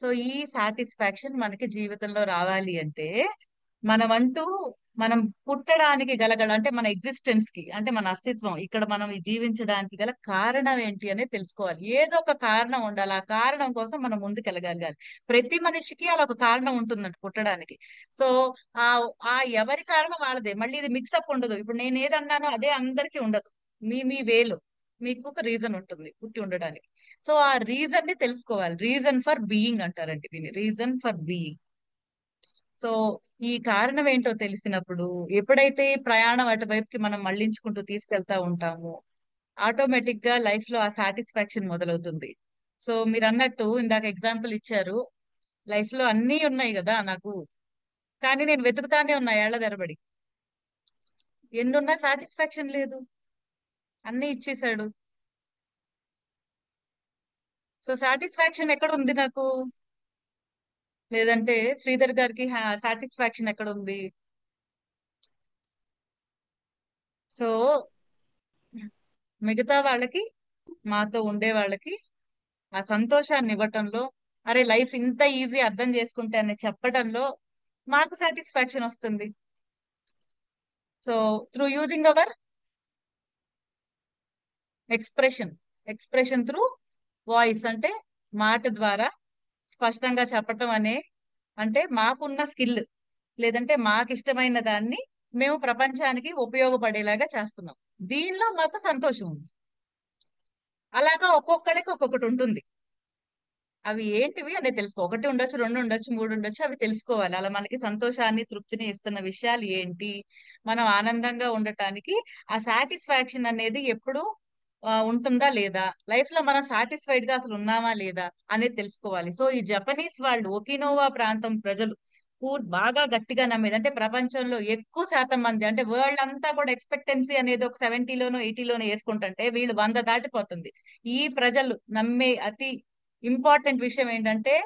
సో ఈ సాటిస్ఫాక్షన్ మనకి జీవితంలో రావాలి అంటే మనం పుట్టడానికి గల అంటే మన ఎగ్జిస్టెన్స్ కి అంటే మన అస్తిత్వం ఇక్కడ మనం జీవించడానికి గల కారణం ఏంటి అనేది తెలుసుకోవాలి. ఏదో ఒక కారణం ఉండాలి, ఆ కారణం కోసం మనం ముందుకెళ్ళగలగాలి. ప్రతి మనిషికి అలా ఒక కారణం ఉంటుందంట పుట్టడానికి. సో ఆ ఎవరి కారణం వాళ్ళదే. మళ్ళీ ఇది మిక్సప్ ఉండదు. ఇప్పుడు నేను ఏదన్నానో అదే అందరికీ ఉండదు. మీ వేలు మీకు ఒక రీజన్ ఉంటుంది పుట్టి ఉండడానికి. సో ఆ రీజన్ ని తెలుసుకోవాలి. రీజన్ ఫర్ బీయింగ్ అంటారండి దీన్ని, రీజన్ ఫర్ బీయింగ్. సో ఈ కారణం ఏంటో తెలిసినప్పుడు ఎప్పుడైతే ప్రయాణం అటువైపుకి మనం మళ్లించుకుంటూ తీసుకెళ్తా ఉంటామో ఆటోమేటిక్ గా లైఫ్ లో ఆ సాటిస్ఫాక్షన్ మొదలవుతుంది. సో మీరు అన్నట్టు ఇందాక ఎగ్జాంపుల్ ఇచ్చారు, లైఫ్ లో అన్నీ ఉన్నాయి కదా నాకు, కానీ నేను వెతుకుతానే ఉన్నా ఏళ్ల తరబడి. ఎన్నున్నా సాటిస్ఫాక్షన్ లేదు, అన్నీ ఇచ్చేసాడు. సో సాటిస్ఫాక్షన్ ఎక్కడ ఉంది నాకు? లేదంటే శ్రీధర్ గారికి సాటిస్ఫాక్షన్ ఎక్కడ ఉంది? సో మిగతా వాళ్ళకి, మాతో ఉండే వాళ్ళకి ఆ సంతోషాన్ని ఇవ్వటంలో, అరే లైఫ్ ఇంత ఈజీ అర్థం చేసుకుంటే అని చెప్పడంలో మాకు సాటిస్ఫాక్షన్ వస్తుంది. So through using hour expression through voice అంటే మాట ద్వారా స్పష్టంగా చెప్పటం అంటే మాకున్న స్కిల్, లేదంటే మాకు ఇష్టమైన దాన్ని మేము ప్రపంచానికి ఉపయోగపడేలాగా చేస్తున్నాం. దీనిలో మాకు సంతోషం ఉంది. అలాగా ఒక్కొక్కరికి ఒక్కొక్కటి ఉంటుంది. అవి ఏంటివి అనేది తెలుసుకో. 1 ఉండొచ్చు, 2 ఉండొచ్చు, 3 ఉండొచ్చు, అవి తెలుసుకోవాలి. అలా మనకి సంతోషాన్ని తృప్తిని ఇస్తున్న విషయాలు ఏంటి, మనం ఆనందంగా ఉండటానికి ఆ సాటిస్ఫాక్షన్ అనేది ఎప్పుడు ఉంటుందా లేదా, లైఫ్ లో మనం సాటిస్ఫైడ్ గా అసలు ఉన్నామా లేదా అనేది తెలుసుకోవాలి. సో ఈ జపనీస్ వాళ్ళు, ఒకినోవా ప్రాంతం ప్రజలు బాగా గట్టిగా నమ్మేది అంటే ప్రపంచంలో ఎక్కువ శాతం మంది అంటే వరల్డ్ అంతా కూడా ఎక్స్పెక్టెన్సీ అనేది ఒక 70లోనో 80లోనో వేసుకుంటుంటే వీళ్ళు 100 దాటిపోతుంది. ఈ ప్రజలు నమ్మే అతి ఇంపార్టెంట్ విషయం ఏంటంటే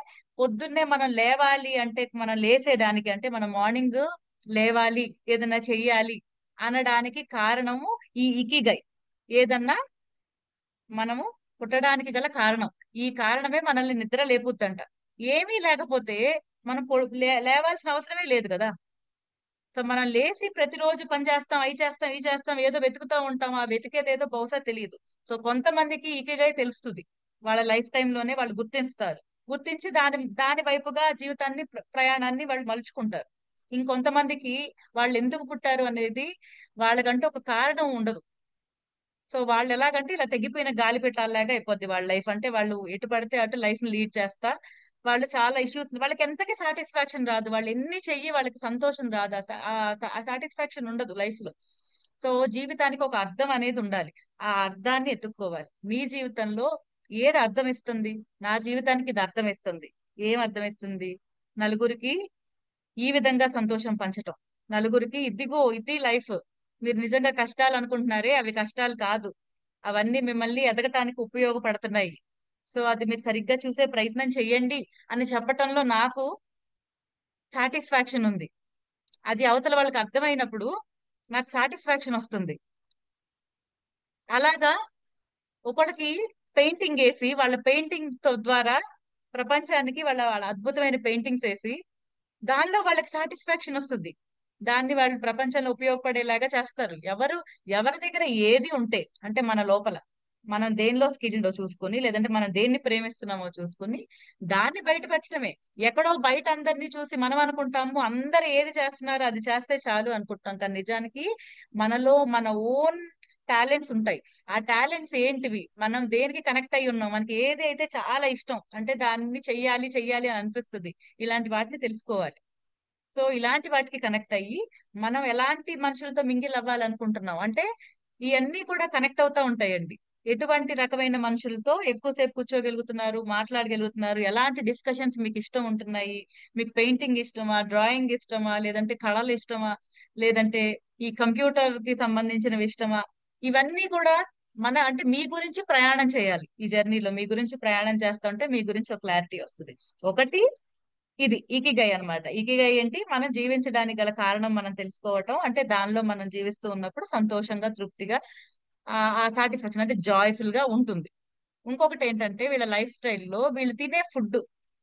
పొద్దున్నే మనం లేవాలి అంటే, మనం లేసేదానికి అంటే మనం మార్నింగ్ లేవాలి ఏదైనా చెయ్యాలి అనడానికి కారణము ఈ ఇకిగై. ఏదన్నా మనము పుట్టడానికి గల కారణం ఈ కారణమే మనల్ని నిద్ర లేపుద్దంట. ఏమీ లేకపోతే మనం లేవాల్సిన అవసరమే లేదు కదా. సో మనం లేచి ప్రతిరోజు పని చేస్తాం, అవి చేస్తాం, ఇవి చేస్తాం, ఏదో వెతుకుతూ ఉంటాం. ఆ వెతికేది ఏదో బహుశా తెలియదు. సో కొంతమందికి ఇకిగై తెలుస్తుంది, వాళ్ళ లైఫ్ లోనే వాళ్ళు గుర్తిస్తారు. గుర్తించి దాని వైపుగా జీవితాన్ని ప్రయాణాన్ని వాళ్ళు మలుచుకుంటారు. ఇంకొంతమందికి వాళ్ళు ఎందుకు పుట్టారు అనేది వాళ్ళకంటూ ఒక కారణం ఉండదు. సో వాళ్ళు ఎలాగంటే ఇలా తెగిపోయిన గాలిపెట్టాలాగా అయిపోద్ది వాళ్ళ లైఫ్. అంటే వాళ్ళు ఎటు పడితే అటు లైఫ్ ని లీడ్ చేస్తా, వాళ్ళు చాలా ఇష్యూస్, వాళ్ళకి ఎంతకి సాటిస్ఫాక్షన్ రాదు, వాళ్ళు ఎన్ని చెయ్యి వాళ్ళకి సంతోషం రాదు, ఆ సాటిస్ఫాక్షన్ ఉండదు లైఫ్ లో. సో జీవితానికి ఒక అర్థం అనేది ఉండాలి, ఆ అర్థాన్ని ఎత్తుక్కోవాలి. మీ జీవితంలో ఏది అర్థం ఇస్తుంది? నా జీవితానికి ఇది అర్థం ఇస్తుంది. ఏం అర్థం ఇస్తుంది? నలుగురికి ఈ విధంగా సంతోషం పంచటం, నలుగురికి ఇదిగో ఇది లైఫ్, మీరు నిజంగా కష్టాలు అనుకుంటున్నారే అవి కష్టాలు కాదు, అవన్నీ మిమ్మల్ని ఎదగటానికి ఉపయోగపడుతున్నాయి. సో అది మీరు సరిగ్గా చూసే ప్రయత్నం చెయ్యండి అని చెప్పటంలో నాకు సాటిస్ఫాక్షన్ ఉంది. అది అవతల వాళ్ళకి అర్థమైనప్పుడు నాకు సాటిస్ఫాక్షన్ వస్తుంది. అలాగా ఒకళ్ళకి పెయింటింగ్ వేసి వాళ్ళ పెయింటింగ్ ద్వారా ప్రపంచానికి వాళ్ళ వాళ్ళ అద్భుతమైన పెయింటింగ్స్ వేసి దానిలో వాళ్ళకి సాటిస్ఫాక్షన్ వస్తుంది. దాన్ని వాళ్ళు ప్రపంచంలో ఉపయోగపడేలాగా చేస్తారు. ఎవరి దగ్గర ఏది ఉంటే, అంటే మన లోపల మనం దేనిలో స్కిల్డో చూసుకొని, లేదంటే మనం దేన్ని ప్రేమిస్తున్నామో చూసుకొని దాన్ని బయట పెట్టడమే. ఎక్కడో బయట అందరినీ చూసి మనం అనుకుంటాము అందరు ఏది చేస్తున్నారు అది చేస్తే చాలు అనుకుంటాం, కానీ నిజానికి మనలో మన ఓన్ టాలెంట్స్ ఉంటాయి. ఆ టాలెంట్స్ ఏంటివి, మనం దేనికి కనెక్ట్ అయి ఉన్నాం, మనకి ఏది అయితే చాలా ఇష్టం అంటే దాన్ని చెయ్యాలి చెయ్యాలి అని అనిపిస్తుంది, ఇలాంటి వాటిని తెలుసుకోవాలి. సో ఇలాంటి వాటికి కనెక్ట్ అయ్యి మనం ఎలాంటి మనుషులతో మింగిల్ అవ్వాలనుకుంటున్నాం అంటే ఇవన్నీ కూడా కనెక్ట్ అవుతా ఉంటాయండి. ఎటువంటి రకమైన మనుషులతో ఎక్కువసేపు కూర్చోగలుగుతున్నారు, మాట్లాడగలుగుతున్నారు, ఎలాంటి డిస్కషన్స్ మీకు ఇష్టం ఉంటున్నాయి, మీకు పెయింటింగ్ ఇష్టమా, డ్రాయింగ్ ఇష్టమా, లేదంటే కళలు ఇష్టమా, లేదంటే ఈ కంప్యూటర్ కి సంబంధించినవి ఇష్టమా, ఇవన్నీ కూడా అంటే మీ గురించి ప్రయాణం చేయాలి. ఈ జర్నీలో మీ గురించి ప్రయాణం చేస్తా ఉంటే మీ గురించి ఒక క్లారిటీ వస్తుంది. ఒకటి ఇది ఇకిగై అన్నమాట. ఇకిగై ఏంటి? మనం జీవించడానికి గల కారణం మనం తెలుసుకోవటం, అంటే దానిలో మనం జీవిస్తూ ఉన్నప్పుడు సంతోషంగా, తృప్తిగా, ఆ సాటిస్ఫాక్షన్ అంటే జాయ్ఫుల్ గా ఉంటుంది. ఇంకొకటి ఏంటంటే వీళ్ళ లైఫ్ స్టైల్లో వీళ్ళు తినే ఫుడ్,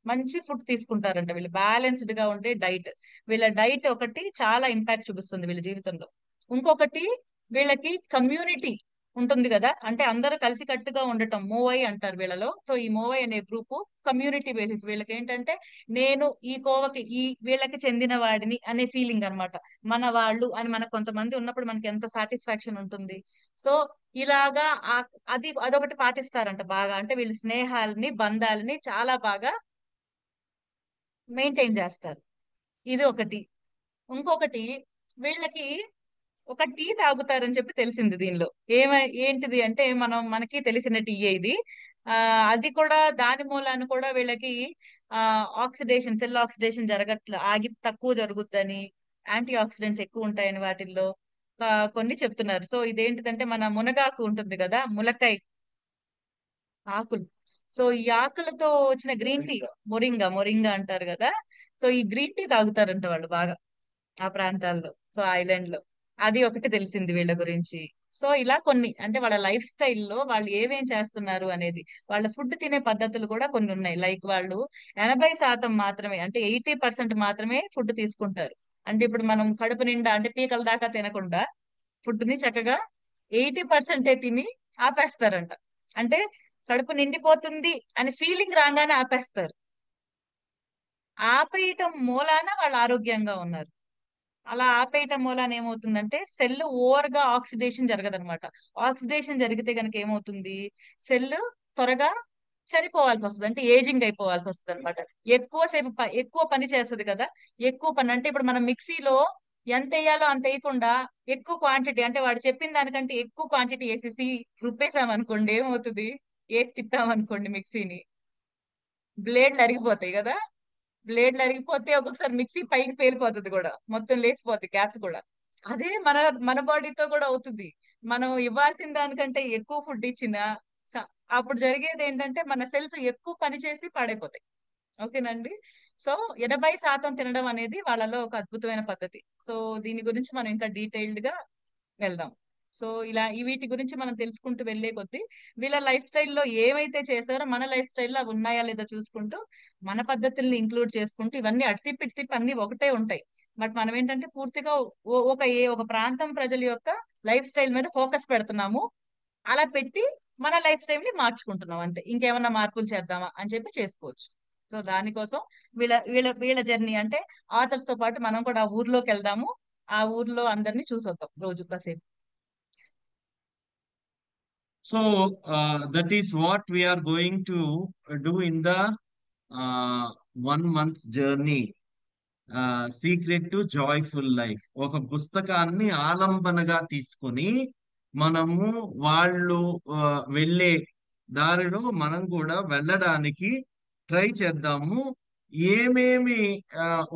మంచి ఫుడ్ తీసుకుంటారంట. వీళ్ళు బ్యాలెన్స్డ్ గా ఉండే డైట్, వీళ్ళ డైట్ ఒకటి చాలా ఇంపాక్ట్ చూపిస్తుంది వీళ్ళ జీవితంలో. ఇంకొకటి వీళ్ళకి కమ్యూనిటీ ఉంటుంది కదా, అంటే అందరూ కలిసి కట్టుగా ఉండటం, మోవై అంటారు వీళ్ళలో. సో ఈ మోవై అనే గ్రూపు కమ్యూనిటీ బేసిస్. వీళ్ళకి ఏంటంటే నేను ఈ కోవకి వీళ్ళకి చెందిన వాడిని అనే ఫీలింగ్ అన్నమాట. మన వాళ్ళు అని మనకు కొంతమంది ఉన్నప్పుడు మనకి ఎంత సాటిస్ఫాక్షన్ ఉంటుంది. సో ఇలాగా అదొకటి పాటిస్తారంట బాగా. అంటే వీళ్ళు స్నేహాలని, బంధాలని చాలా బాగా మెయింటైన్ చేస్తారు. ఇది ఒకటి. ఇంకొకటి వీళ్ళకి ఒక టీ తాగుతారని చెప్పి తెలిసింది దీనిలో. ఏంటిది అంటే మనకి తెలిసిన టీ ఇది. అది కూడా దాని మూలాన కూడా వీళ్ళకి ఆక్సిడేషన్, సెల్ ఆక్సిడేషన్ తక్కువ జరుగుద్దని, యాంటీ ఆక్సిడెంట్స్ ఎక్కువ ఉంటాయని వాటిల్లో కొన్ని చెప్తున్నారు. సో ఇదేంటిదంటే మన మునగాకు ఉంటుంది కదా, ములక్కాయ ఆకులు. సో ఈ ఆకులతో వచ్చిన గ్రీన్ టీ, మొరింగా అంటారు కదా. సో ఈ గ్రీన్ టీ తాగుతారంట వాళ్ళు బాగా ఆ ప్రాంతాల్లో, సో ఐలాండ్ లో. అది ఒకటి తెలిసింది వీళ్ళ గురించి. సో ఇలా కొన్ని అంటే వాళ్ళ లైఫ్ స్టైల్లో వాళ్ళు ఏమేం చేస్తున్నారు అనేది, వాళ్ళ ఫుడ్ తినే పద్ధతులు కూడా కొన్ని ఉన్నాయి. లైక్ వాళ్ళు 80% మాత్రమే, అంటే 80% మాత్రమే ఫుడ్ తీసుకుంటారు. అంటే ఇప్పుడు మనం కడుపు నిండా అంటే పీకల దాకా తినకుండా ఫుడ్ ని చక్కగా 80% తిని ఆపేస్తారంట. అంటే కడుపు నిండిపోతుంది అని ఫీలింగ్ రాగానే ఆపేస్తారు. ఆపేయటం మూలాన వాళ్ళు ఆరోగ్యంగా ఉన్నారు. అలా ఆపేయటం మూలాన ఏమవుతుందంటే సెల్ ఓవర్ గా ఆక్సిడేషన్ జరగదనమాట. ఆక్సిడేషన్ జరిగితే కనుక ఏమవుతుంది, సెల్ త్వరగా చనిపోవాల్సి వస్తుంది, అంటే ఏజింగ్ అయిపోవాల్సి వస్తుంది అనమాట. ఎక్కువ పని చేస్తుంది కదా. ఎక్కువ పని అంటే ఇప్పుడు మనం మిక్సీలో ఎంత వేయాలో అంత వేయకుండా ఎక్కువ క్వాంటిటీ, అంటే వాడు చెప్పిన దానికంటే ఎక్కువ క్వాంటిటీ వేసేసి రుబ్బేసామనుకోండి, ఏమవుతుంది, వేసి తిప్పామనుకోండి మిక్సీని, బ్లేడ్లు అరిగిపోతాయి కదా. బ్లేడ్లు అరిగిపోతే ఒక్కొక్కసారి మిక్సీ పైకి పేలిపోతుంది కూడా, మొత్తం లేచిపోతుంది గ్యాస్ కూడా. అదే మన మన బాడీతో కూడా అవుతుంది. మనం ఇవ్వాల్సిన దానికంటే ఎక్కువ ఫుడ్ ఇచ్చినా అప్పుడు జరిగేది ఏంటంటే మన సెల్స్ ఎక్కువ పని చేసి పాడైపోతాయి. ఓకేనండి. సో 80% తినడం అనేది వాళ్ళలో ఒక అద్భుతమైన పద్ధతి. సో దీని గురించి మనం ఇంకా డీటెయిల్డ్ గా వెళ్దాం. సో ఇలా వీటి గురించి మనం తెలుసుకుంటూ వెళ్లే కొద్దీ వీళ్ళ లైఫ్ స్టైల్లో ఏమైతే చేశారో మన లైఫ్ స్టైల్లో అవి ఉన్నాయా లేదా చూసుకుంటూ మన పద్ధతుల్ని ఇంక్లూడ్ చేసుకుంటూ ఇవన్నీ అటు తిప్పి అన్ని ఒకటే ఉంటాయి. బట్ మనం ఏంటంటే పూర్తిగా ఒక ప్రాంతం ప్రజల యొక్క లైఫ్ స్టైల్ మీద ఫోకస్ పెడుతున్నాము. అలా పెట్టి మన లైఫ్ స్టైల్ ని మార్చుకుంటున్నాం అంతే. ఇంకేమన్నా మార్పులు చేద్దామా అని చెప్పి చేసుకోవచ్చు. సో దానికోసం వీళ్ళ వీళ్ళ వీళ్ళ జర్నీ అంటే ఆథర్స్ తో పాటు మనం కూడా ఆ ఊర్లోకి వెళ్దాము. ఆ ఊర్లో అందరినీ చూసొద్దాం రోజు కాసేపు. So that is what we are going to do in the 1 month journey. Secret to joyful life. ఒక పుస్తకాన్ని ఆలంబనగా తీసుకొని మనము వాళ్ళు వెళ్ళే దారిలో మనం కూడా వెళ్ళడానికి ట్రై చేద్దాము. ఏమేమి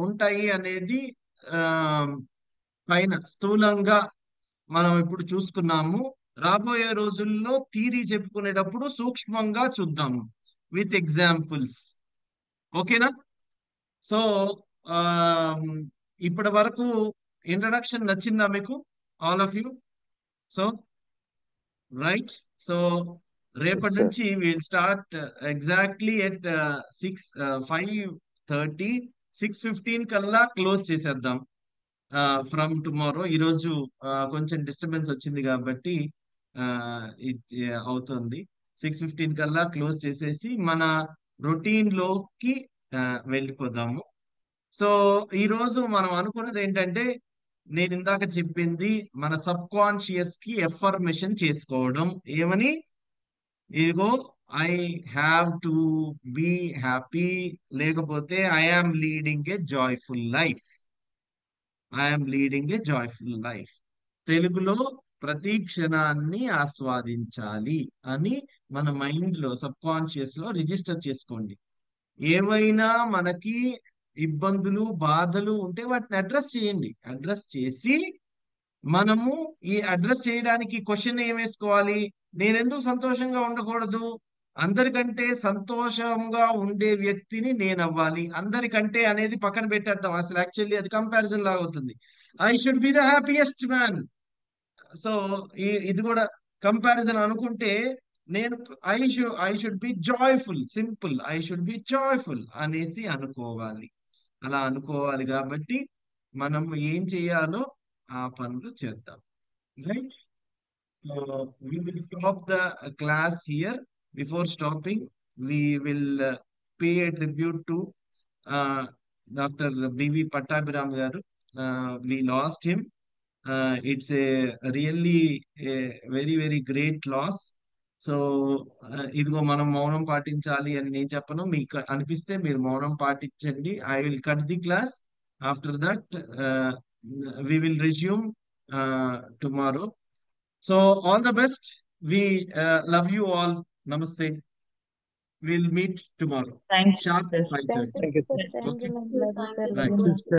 ఉంటాయి అనేది పైన స్థూలంగా మనం ఇప్పుడు చూసుకున్నాము. రాబోయే రోజుల్లో థియరీ చెప్పుకునేటప్పుడు సూక్ష్మంగా చూద్దాము విత్ ఎగ్జాంపుల్స్. ఓకేనా? సో ఇప్పటి వరకు ఇంట్రడక్షన్ నచ్చిందా మీకు, all of you? So right. So రేపటి నుంచి విల్ స్టార్ట్ ఎగ్జాక్ట్లీ ఎట్ 5:30. 6:15 కల్లా క్లోజ్ చేసేద్దాం ఫ్రమ్ టుమారో. ఈరోజు కొంచెం డిస్టర్బెన్స్ వచ్చింది కాబట్టి అవుతుంది. 6:15 కల్లా క్లోజ్ చేసేసి మన రొటీన్ లోకి వెళ్ళిపోదాము. సో ఈ రోజు మనం అనుకున్నది ఏంటంటే, నేను ఇందాక చెప్పింది మన సబ్ కాన్షియస్ కి ఎఫర్మేషన్ చేసుకోవడం. ఏమని? ఇదిగో I have to be happy, లేకపోతే I am leading a joyful life. I'm leading a joyful life. తెలుగులో ప్రతి క్షణాన్ని ఆస్వాదించాలి అని మన మైండ్ లో సబ్ కాన్షియస్ లో రిజిస్టర్ చేసుకోండి. ఏవైనా మనకి ఇబ్బందులు బాధలు ఉంటే వాటిని అడ్రస్ చేయండి. అడ్రస్ చేసి మనము ఈ అడ్రస్ చేయడానికి క్వశ్చన్ ఏం వేసుకోవాలి? నేను ఎందుకు సంతోషంగా ఉండకూడదు? అందరికంటే సంతోషంగా ఉండే వ్యక్తిని నేను అవ్వాలి. అందరికంటే అనేది పక్కన పెట్టేద్దాం. అసలు యాక్చువల్లీ అది కంపారిజన్ లాగా అవుతుంది. I should be the happiest man. So ఇది కూడా కంపారిజన్ అనుకుంటే నేను I should be joyful. Simple, I should be joyful అనేసి అనుకోవాలి. అలా అనుకోవాలి కాబట్టి మనం ఏం చేయాలో ఆ పనులు చేద్దాం. Right? We will stop the class here. Before stopping, we will pay a tribute to Dr. B.V. Pattabhiram garu. We lost him. It's a really a very, very great loss. So ఇదిగో మనం మౌనం పాటించాలి అని నేను చెప్పను. మీకు అనిపిస్తే మీరు మౌనం పాటించండి. I will cut the class. After that we will resume tomorrow. So all the best. We love you all. Namaste. We'll meet tomorrow. Thank you. Sharp Sir. 5:30. Thank you, sir. Okay. Thank you, Right. sir.